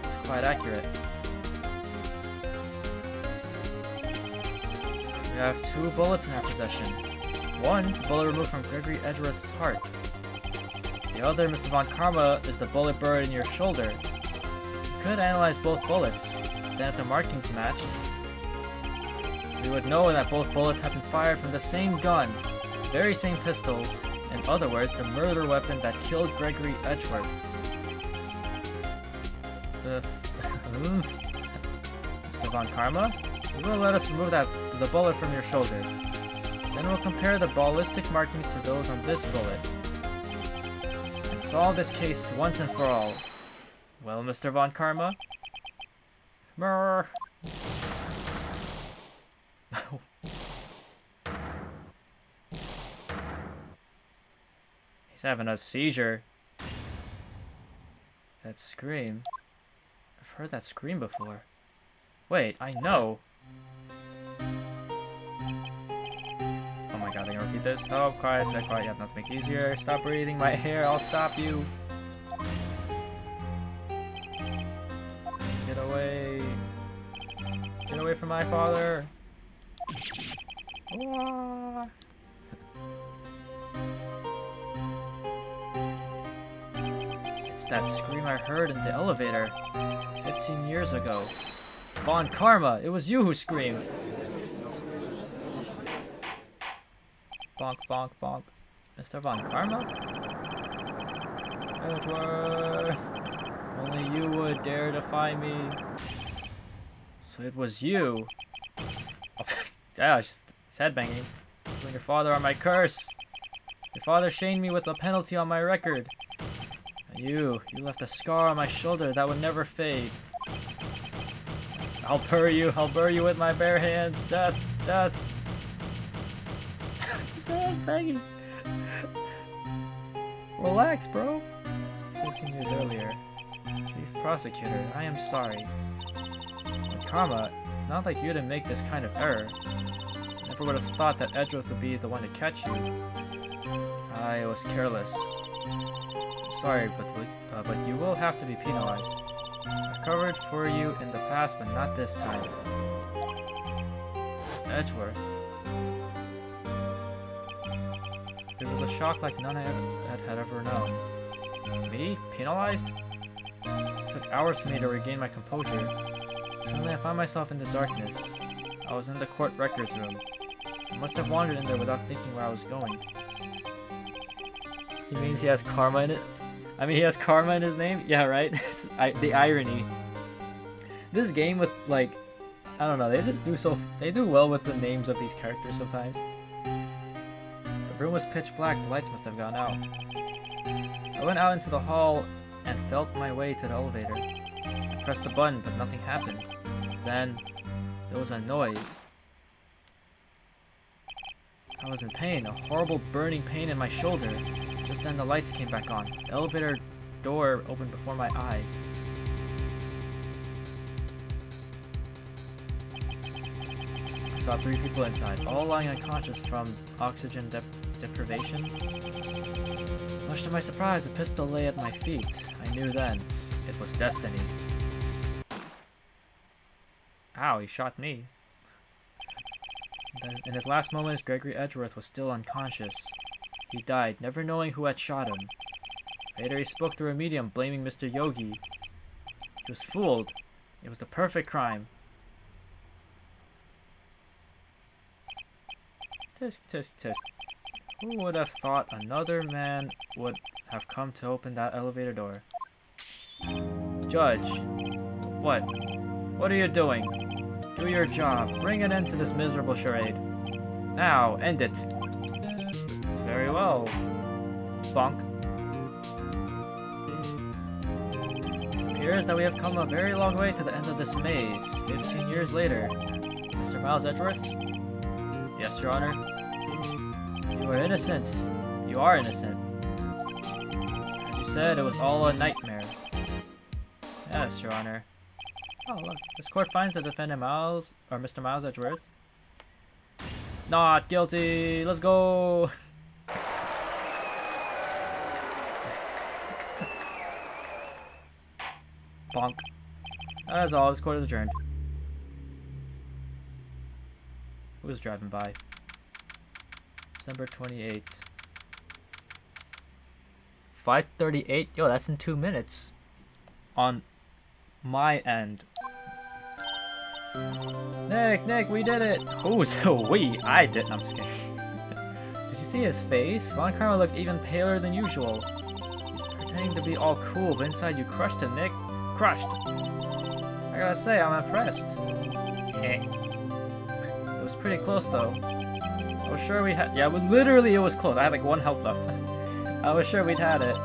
It's quite accurate. We have 2 bullets in our possession. One, the bullet removed from Gregory Edgeworth's heart. The other, Mr. Von Karma, is the bullet buried in your shoulder. You could analyze both bullets. Then if the markings matched, we would know that both bullets have been fired from the same gun, the very same pistol, in other words, the murder weapon that killed Gregory Edgeworth. Mr. Von Karma, you will let us remove the bullet from your shoulder. Then we'll compare the ballistic markings to those on this bullet. And solve this case once and for all. Well, Mr. Von Karma? Brrr. He's having a seizure. That scream. I've heard that scream before. Wait, I know. Oh my god, I can repeat this. Oh, quiet, stay quiet. You have nothing to make it easier. Stop breathing my hair. I'll stop you. Get away. Get away from my father. Ah. It's that scream I heard in the elevator 15 years ago. Von Karma, it was you who screamed. Bonk, bonk, bonk. Mr. Von Karma? Edgeworth, only you would dare defy me. So it was you. Oh, yeah, just headbanging. You and your father are my curse. Your father shamed me with a penalty on my record. And you left a scar on my shoulder that would never fade. I'll bury you with my bare hands. Death, death. His ass banging. Relax, bro. 15 years earlier. Chief Prosecutor, I am sorry. But Karma, it's not like you to make this kind of error. I never would have thought that Edgeworth would be the one to catch you. I was careless. I'm sorry, but you will have to be penalized. I covered for you in the past, but not this time. Edgeworth. It was a shock like none I had ever known. Me? Penalized? It took hours for me to regain my composure. Suddenly I found myself in the darkness. I was in the court records room. I must have wandered in there without thinking where I was going. He means he has karma in it? I mean, he has karma in his name? Yeah, right? The irony. This game with, like, I don't know, they do well with the names of these characters sometimes. The room was pitch black, the lights must have gone out. I went out into the hall and felt my way to the elevator. I pressed the button, but nothing happened. Then, there was a noise. I was in pain, a horrible burning pain in my shoulder. Just then the lights came back on. The elevator door opened before my eyes. I saw 3 people inside, all lying unconscious from oxygen deprivation. Much to my surprise, a pistol lay at my feet. I knew then, it was destiny. Ow, he shot me. In his last moments, Gregory Edgeworth was still unconscious. He died, never knowing who had shot him. Later, he spoke through a medium, blaming Mr. Yogi. He was fooled. It was the perfect crime. Tisk, tisk, tisk. Who would have thought another man would have come to open that elevator door? Judge. What? What are you doing? Do your job. Bring an end to this miserable charade. Now, end it. Very well. Bonk. It appears that we have come a very long way to the end of this maze. 15 years later. Mr. Miles Edgeworth? Yes, Your Honor. You are innocent. You are innocent. As you said, it was all a nightmare. Yes, Your Honor. Oh, look. This court finds the defendant Miles, or Mr. Miles Edgeworth, Not guilty. Let's go. Bonk. That is all. This court is adjourned. Who was driving by? December 28th. 5:38. Yo, that's in 2 minutes. On my end. Nick, we did it! Who's we? I didn't. I'm just kidding. Did you see his face? Von Karma looked even paler than usual. He's pretending to be all cool, but inside you crushed him, Nick. Crushed. I gotta say, I'm impressed. It was pretty close, though. I was sure we had. Yeah, but literally, it was close. I had like 1 health left. I was sure we'd had it.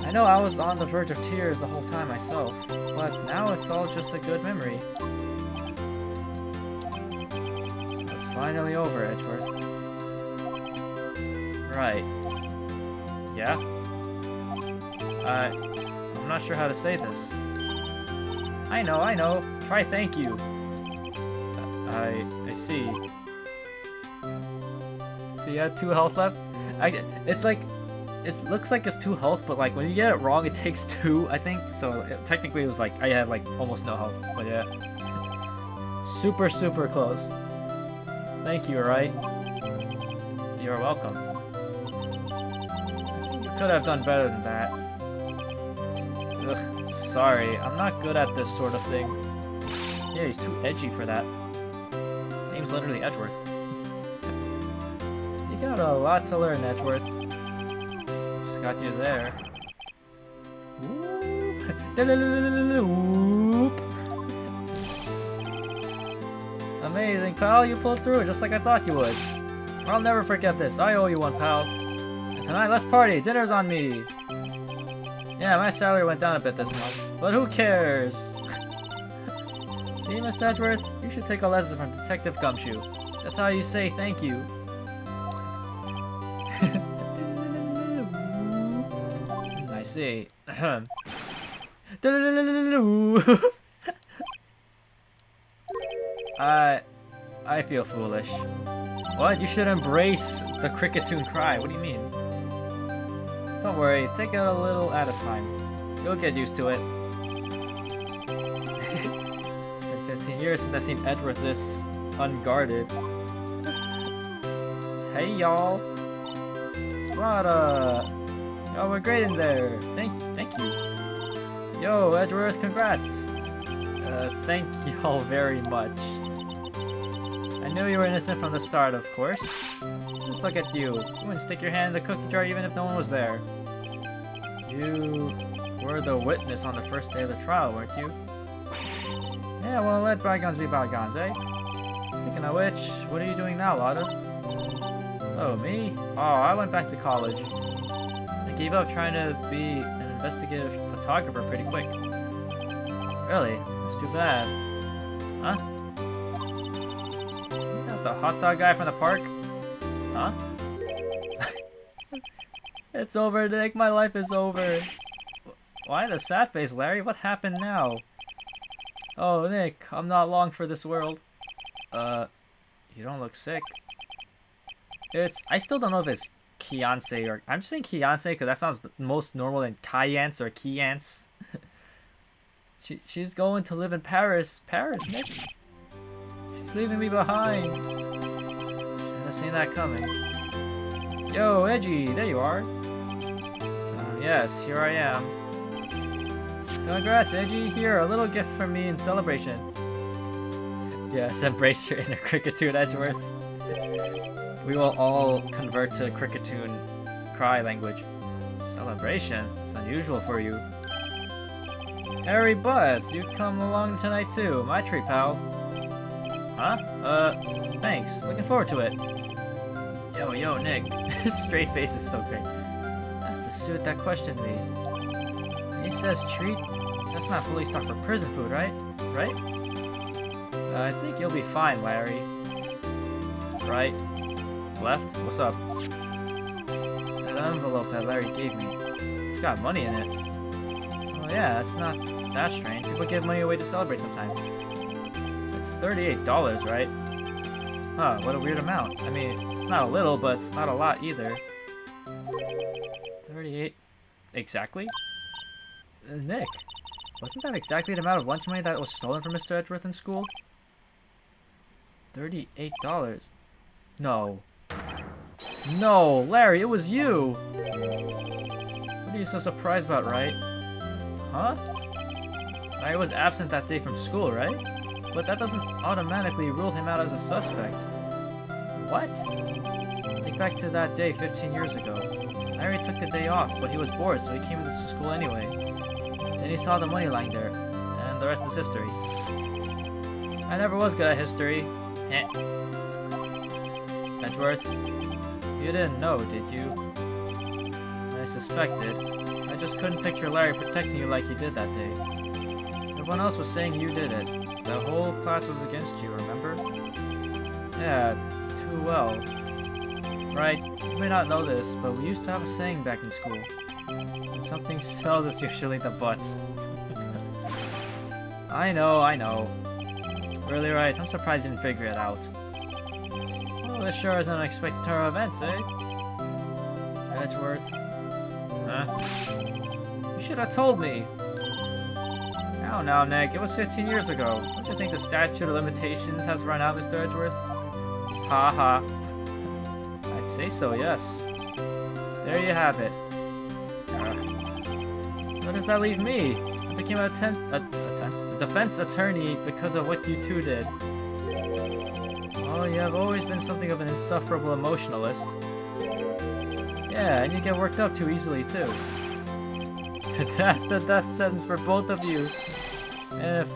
I know I was on the verge of tears the whole time myself, but now it's all just a good memory. So it's finally over, Edgeworth. Right. Yeah? I'm not sure how to say this. I know. Try thank you. I see. So you had 2 health left? It's like, it looks like it's 2 health, but like when you get it wrong, it takes 2, I think. So technically it was like, I had like almost no health, but yeah. Super close. Thank you, alright? You're welcome. You could have done better than that. Ugh, sorry, I'm not good at this sort of thing. Yeah, he's too edgy for that. Name's literally Edgeworth. You got a lot to learn, Edgeworth. Just got you there. Whoop. Amazing, pal. You pulled through just like I thought you would. I'll never forget this. I owe you one, pal. And tonight, let's party. Dinner's on me. Yeah, my salary went down a bit this month, but who cares? See, Mr. Edgeworth? You should take a lesson from Detective Gumshoe. That's how you say thank you. I see. I feel foolish. What? You should embrace the cricketoon cry. What do you mean? Don't worry, take it a little at a time. You'll get used to it. It's been 15 years since I've seen Edgeworth this unguarded. Hey y'all! What Y'all were great in there. Thank you. Yo, Edgeworth, congrats! Thank y'all very much. I knew you were innocent from the start, of course. Just look at you. You wouldn't stick your hand in the cookie jar even if no one was there. You were the witness on the first day of the trial, weren't you? Yeah, well, let bygones be bygones, eh? Speaking of which, what are you doing now, Lotta? Oh, me? Oh, I went back to college. I gave up trying to be an investigative photographer pretty quick. Really? That's too bad. Huh? You got the hot dog guy from the park? Huh? It's over, Nick. My life is over. Why the sad face, Larry? What happened now? Oh, Nick, I'm not long for this world. You don't look sick. I still don't know if it's Kiance or... I'm just saying Kiance because that sounds most normal than Kayance or Kiance. She's going to live in Paris. Paris, Nick? She's leaving me behind. Should have seen that coming. Yo, Edgy, there you are. Yes, here I am. Congrats, Edgy. Here, a little gift from me in celebration. Yes, embrace your inner cricketoon, Edgeworth. We will all convert to cricketoon cry language. Celebration? It's unusual for you. Harry Buzz, you come along tonight too. My treat, pal. Huh? Thanks. Looking forward to it. Yo, Nick. His straight face is so great. That's the suit that questioned me. He says treat? That's not police talk for prison food, right? Right? I think you'll be fine, Larry. Right? Left? What's up? That envelope that Larry gave me. It's got money in it. Oh yeah, that's not that strange. People give money away to celebrate sometimes. It's $38, right? Huh, what a weird amount. I mean, it's not a little, but it's not a lot either. 38. Exactly? Nick, wasn't that exactly the amount of lunch money that was stolen from Mr. Edgeworth in school? $38. No. No, Larry, it was you! What are you so surprised about, right? Huh? Larry was absent that day from school, right? But that doesn't automatically rule him out as a suspect. What? Think back to that day 15 years ago. Larry took the day off, but he was bored, so he came into school anyway. Then he saw the money lying there, and the rest is history. I never was good at history. Heh. Edgeworth, you didn't know, did you? I suspected. I just couldn't picture Larry protecting you like he did that day. Everyone else was saying you did it. The whole class was against you, remember? Yeah, too well. Right, you may not know this, but we used to have a saying back in school. When something smells, it's usually the butts. I know. Really right, I'm surprised you didn't figure it out. Well, this sure is an unexpected turn of events, eh? Edgeworth. Huh? You should have told me! Now, Nick, it was 15 years ago. Don't you think the statute of limitations has run out, Mr. Edgeworth? Ha ha. I'd say so, yes. There you have it. Where does that leave me? I became a defense attorney because of what you two did. Well, you have always been something of an insufferable emotionalist. Yeah, and you get worked up too easily, too. The death sentence for both of you. And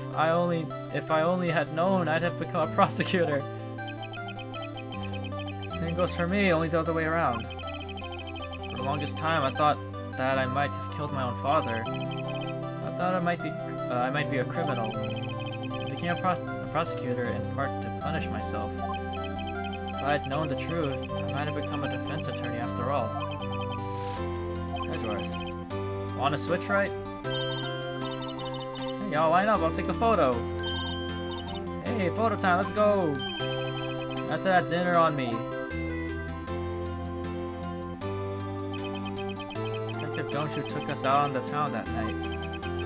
if I only had known, I'd have become a prosecutor. Same goes for me, only the other way around. For the longest time, I thought that I might have killed my own father. I thought I might be a criminal. I became a prosecutor in part to punish myself. If I had known the truth, I might have become a defense attorney after all. Edgeworth, want to switch right? Hey, y'all line up, I'll take a photo. Hey, photo time, let's go. After that dinner on me. Detective Don't You took us out on the town that night.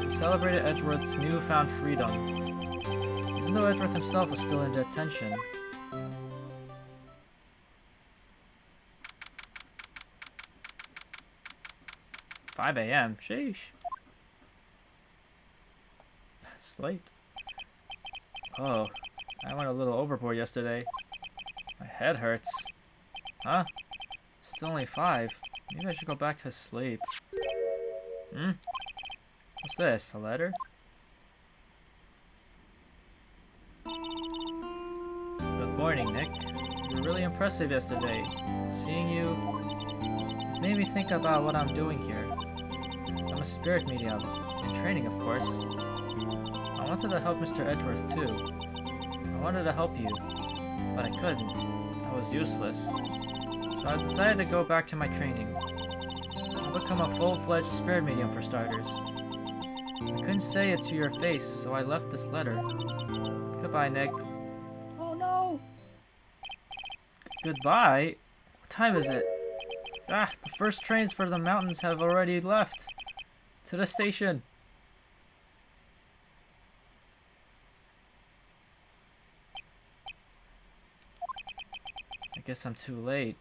We celebrated Edgeworth's newfound freedom, even though Edgeworth himself was still in detention. "5 a.m. Sheesh. That's late. Oh, I went a little overboard yesterday. My head hurts. Huh? Still only 5. Maybe I should go back to sleep. What's this? A letter? Good morning, Nick. You were really impressive yesterday. Seeing you made me think about what I'm doing here. I'm a spirit medium, in training of course. I wanted to help Mr. Edgeworth too. I wanted to help you, but I couldn't. I was useless. So I decided to go back to my training. I'll become a full-fledged spirit medium for starters. I couldn't say it to your face, so I left this letter. Goodbye, Nick. Oh no! Goodbye? What time is it? The first trains for the mountains have already left. To the station. I guess I'm too late.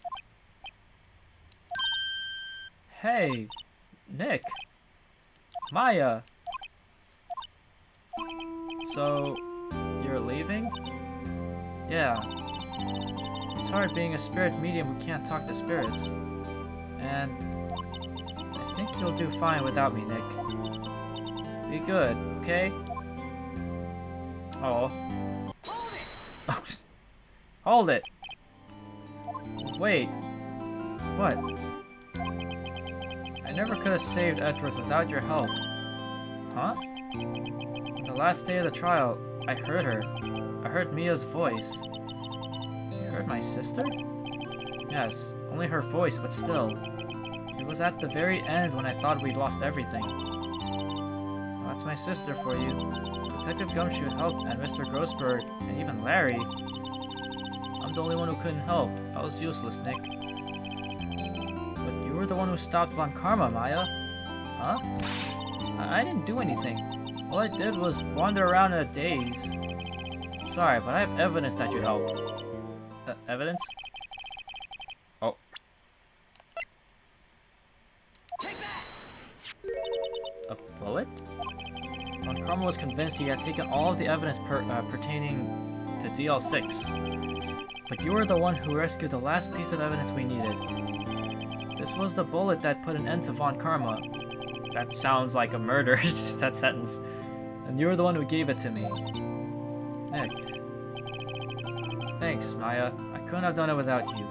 Hey, Nick. Maya. So, you're leaving? Yeah. It's hard being a spirit medium who can't talk to spirits. And I think you'll do fine without me, Nick. Be good, okay? Oh. Hold it! Wait. What? I never could have saved Edgeworth without your help. Huh? On the last day of the trial, I heard her. I heard Mia's voice. You heard my sister? Yes, only her voice, but still. It was at the very end when I thought we'd lost everything. Well, that's my sister for you. Detective Gumshoe helped, and Mr. Grossberg, and even Larry. I'm the only one who couldn't help. I was useless, Nick. But you were the one who stopped Von Karma, Maya. Huh? I didn't do anything. All I did was wander around in a daze. Sorry, but I have evidence that you helped. Evidence? Oh. A bullet? Von Karma was convinced he had taken all of the evidence pertaining to DL6. But you were the one who rescued the last piece of evidence we needed. This was the bullet that put an end to Von Karma. That sounds like a murder, that sentence. And you were the one who gave it to me. Nick. Thanks, Maya. I couldn't have done it without you.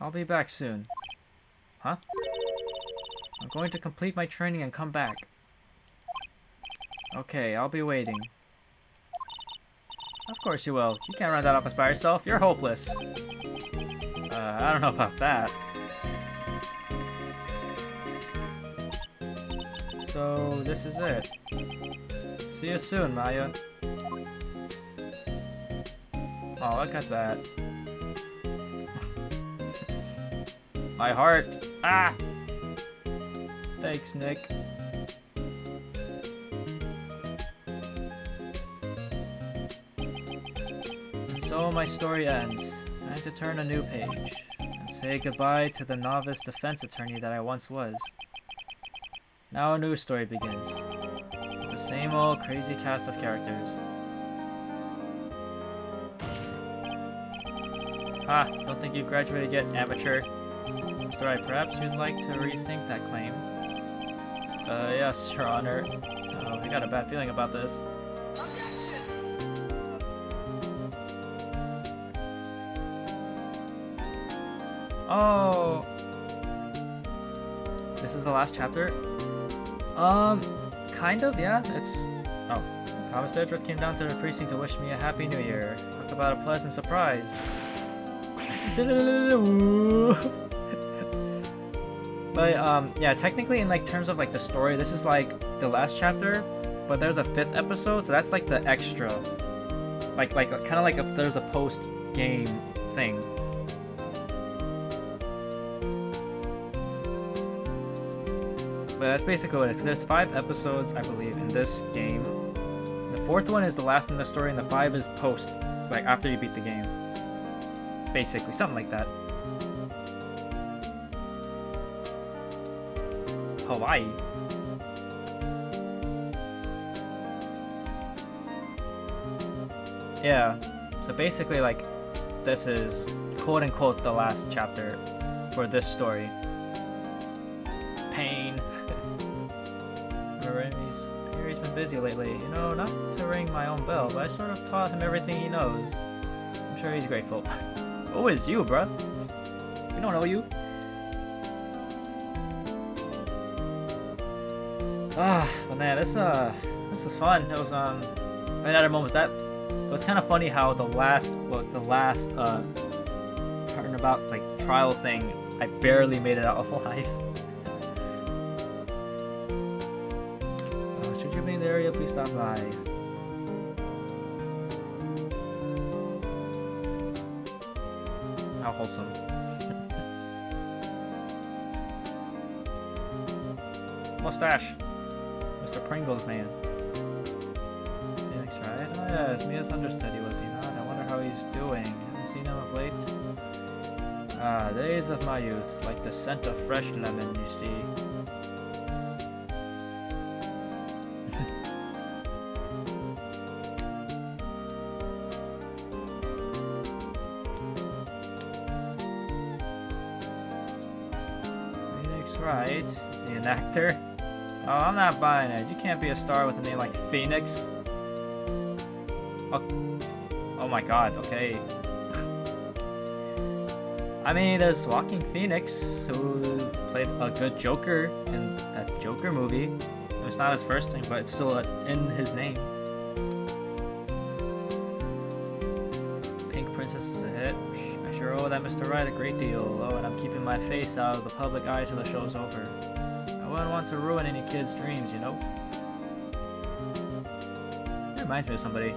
I'll be back soon. Huh? I'm going to complete my training and come back. Okay, I'll be waiting. Of course you will. You can't run that office by yourself. You're hopeless. I don't know about that. So, this is it. See you soon, Maya. Oh, look at that. My heart. Ah! Thanks, Nick. And so my story ends. Time to turn a new page and say goodbye to the novice defense attorney that I once was. Now a new story begins. With the same old crazy cast of characters. Ha! Don't think you graduated yet, amateur. Mr. Wright, perhaps you'd like to rethink that claim. Yes, Your Honor. Oh, I got a bad feeling about this. Oh! This is the last chapter? Kind of, yeah. It's... Oh. Thomas Dedrick came down to the precinct to wish me a happy new year. Talk about a pleasant surprise. But, yeah, technically in, like, terms of, like, the story, this is, like, the last chapter, but there's a 5th episode, so that's, like, the extra. Like, kind of like if there's a post-game thing. But that's basically what it is. There's 5 episodes, I believe, in this game. The 4th one is the last in the story, and the 5 is post, like, after you beat the game. Basically, something like that. Hawaii. Yeah, so basically, like, this is quote-unquote the last chapter for this story. Pain. Remember, he's been busy lately. You know, not to ring my own bell, but I sort of taught him everything he knows. I'm sure he's grateful. Who is you, bruh? We don't know you. But man, this was fun. It was another moment that it was kind of funny how the last turnabout like trial thing, I barely made it out alive. Should you be in the area, please stop by. How wholesome. Mustache. Mr. Pringles man. Phoenix, right? Oh yeah, it's misunderstood he was, you know. I wonder how he's doing. Haven't seen him of late. Ah, days of my youth, like the scent of fresh lemon, you see. Phoenix, right? Is he an actor? Oh, I'm not buying it. You can't be a star with a name like Phoenix. Oh my god, okay. I mean, there's Walking Phoenix, who played a good Joker in that Joker movie. It's not his first name, but it's still in his name. Pink Princess is a hit. I sure owe that Mr. Wright a great deal. Oh, and I'm keeping my face out of the public eye till the show's over. I wouldn't want to ruin any kid's dreams, you know? It reminds me of somebody.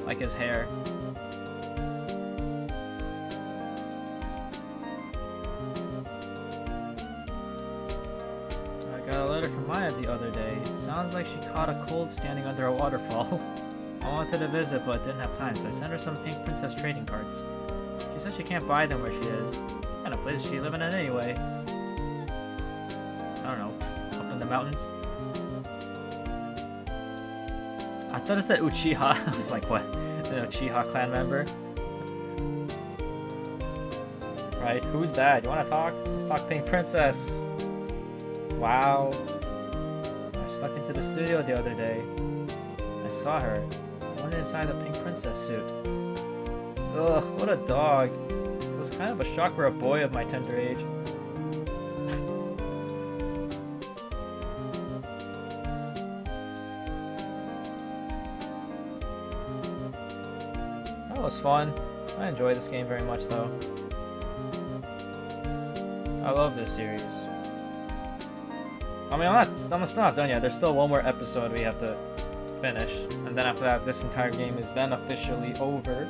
like his hair. I got a letter from Maya the other day. Sounds like she caught a cold standing under a waterfall. I wanted to visit but didn't have time, so I sent her some Pink Princess trading cards. She said she can't buy them where she is. What kind of place is she living in anyway? I don't know. Up in the mountains? I thought it said Uchiha. I was like, what? An Uchiha clan member? Right, who's that? You wanna talk? Let's talk Pink Princess. Wow. I snuck into the studio the other day. I saw her. The one inside the Pink Princess suit. Ugh, what a dog. It was kind of a shock for a boy of my tender age. That was fun. I enjoy this game very much though. I love this series. I mean, I'm still not done yet. There's still one more episode we have to finish. And then after that, this entire game is then officially over.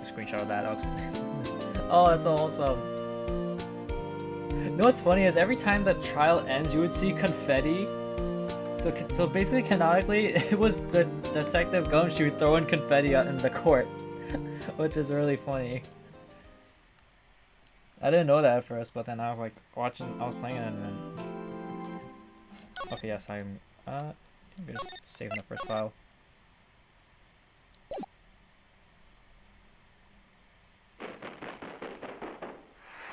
Screenshot of that. Oh, that's awesome. You know what's funny is every time the trial ends, you would see confetti. So basically, canonically, it was the Detective Gumshoe throwing confetti out in the court, which is really funny. I didn't know that at first, but then I was like I was playing it, and then okay, yes, I'm just saving the first file.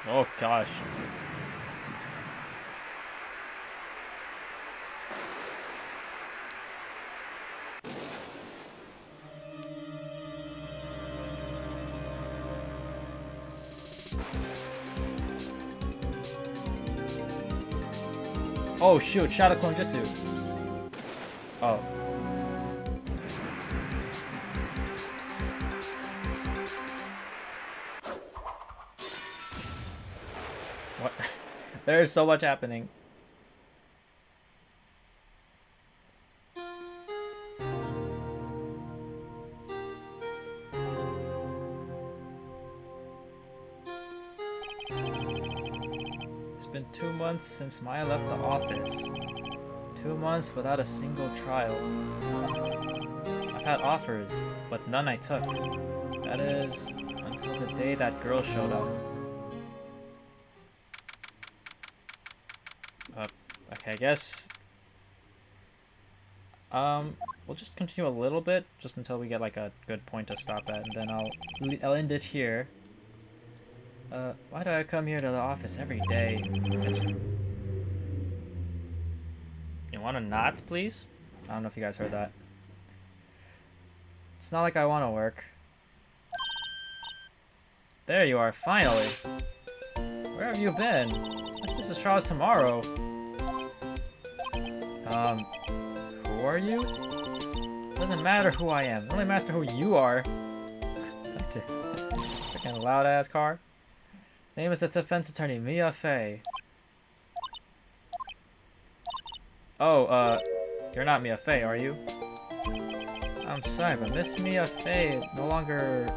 Oh gosh. Oh shoot, Shadow Clone Jutsu. Oh. What? There's so much happening. It's been 2 months since Maya left the office. 2 months without a single trial. I've had offers, but none I took. That is, until the day that girl showed up. Okay, I guess we'll just continue a little bit, just until we get like a good point to stop at, and then I'll end it here. Why do I come here to the office every day? You wanna not, please? I don't know if you guys heard that. It's not like I wanna work. There you are, finally! Where have you been? My sister's trial is tomorrow. Who are you? Doesn't matter who I am. It only matters who you are. Freaking loud ass car. Name is the defense attorney, Mia Fey. Oh, you're not Mia Fey, are you? I'm sorry, but Miss Mia Fey no longer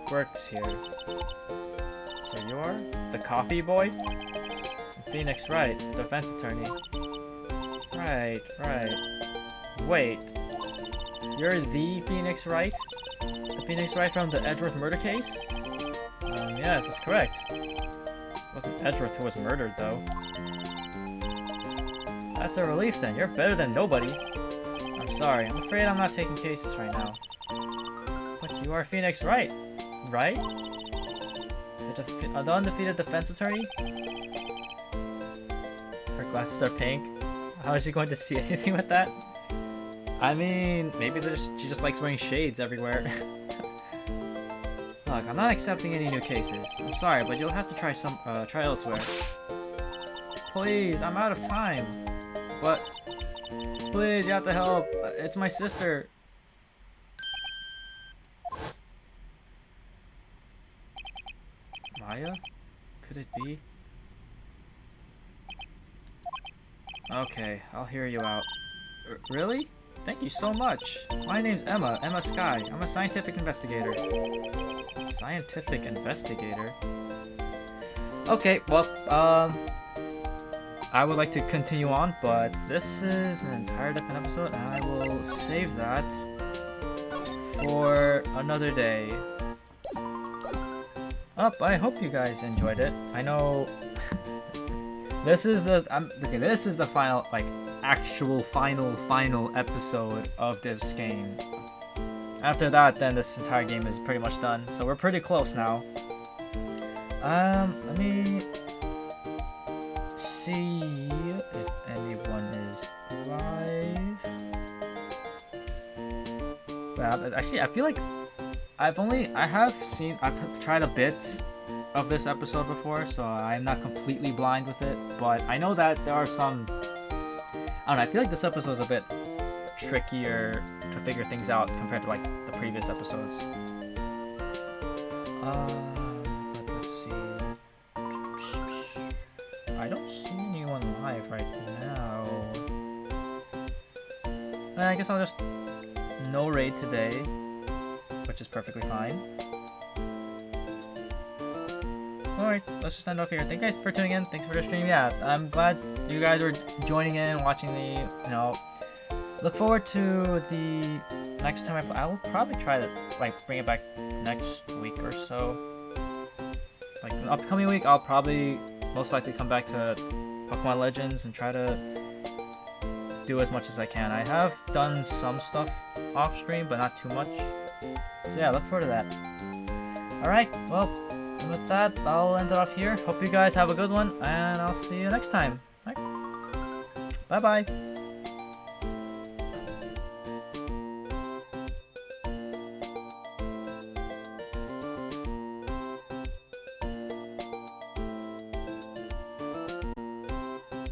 works here. So you are? The coffee boy? Phoenix Wright, defense attorney. Right. Wait. You're the Phoenix Wright? The Phoenix Wright from the Edgeworth murder case? Yes, that's correct. It wasn't Edgeworth who was murdered, though. That's a relief, then. You're better than nobody. I'm sorry. I'm afraid I'm not taking cases right now. But you are Phoenix Wright, right? The undefeated defense attorney? Her glasses are pink. How is she going to see anything with that? I mean, maybe she just likes wearing shades everywhere. Look, I'm not accepting any new cases. I'm sorry, but you'll have to try elsewhere. Please, I'm out of time. But please, you have to help. It's my sister. Kaya? Could it be? Okay, I'll hear you out. Really? Thank you so much. My name's Emma Sky. I'm a scientific investigator. Scientific investigator? Okay, well, I would like to continue on, but this is an entire different episode, and I will save that for another day. I hope you guys enjoyed it. I know this is the this is the final, like, actual final episode of this game. After that, then this entire game is pretty much done. So we're pretty close now. Let me see if anyone is alive. Well, actually, I feel like I've tried a bit of this episode before, so I'm not completely blind with it, but I know that there are some, I don't know, I feel like this episode is a bit trickier to figure things out compared to, like, the previous episodes. Let's see. I don't see anyone live right now. I guess I'll just no raid today, which is perfectly fine. Alright, let's just end off here. Thank you guys for tuning in. Thanks for the stream. Yeah, I'm glad you guys are joining in and watching the, look forward to the next time I will probably try to, like, bring it back next week or so. Like, the upcoming week, I'll probably most likely come back to Pokemon Legends and try to do as much as I can. I have done some stuff off stream, but not too much. So yeah, look forward to that. Alright, well, and with that, I'll end it off here. Hope you guys have a good one, and I'll see you next time. Bye bye.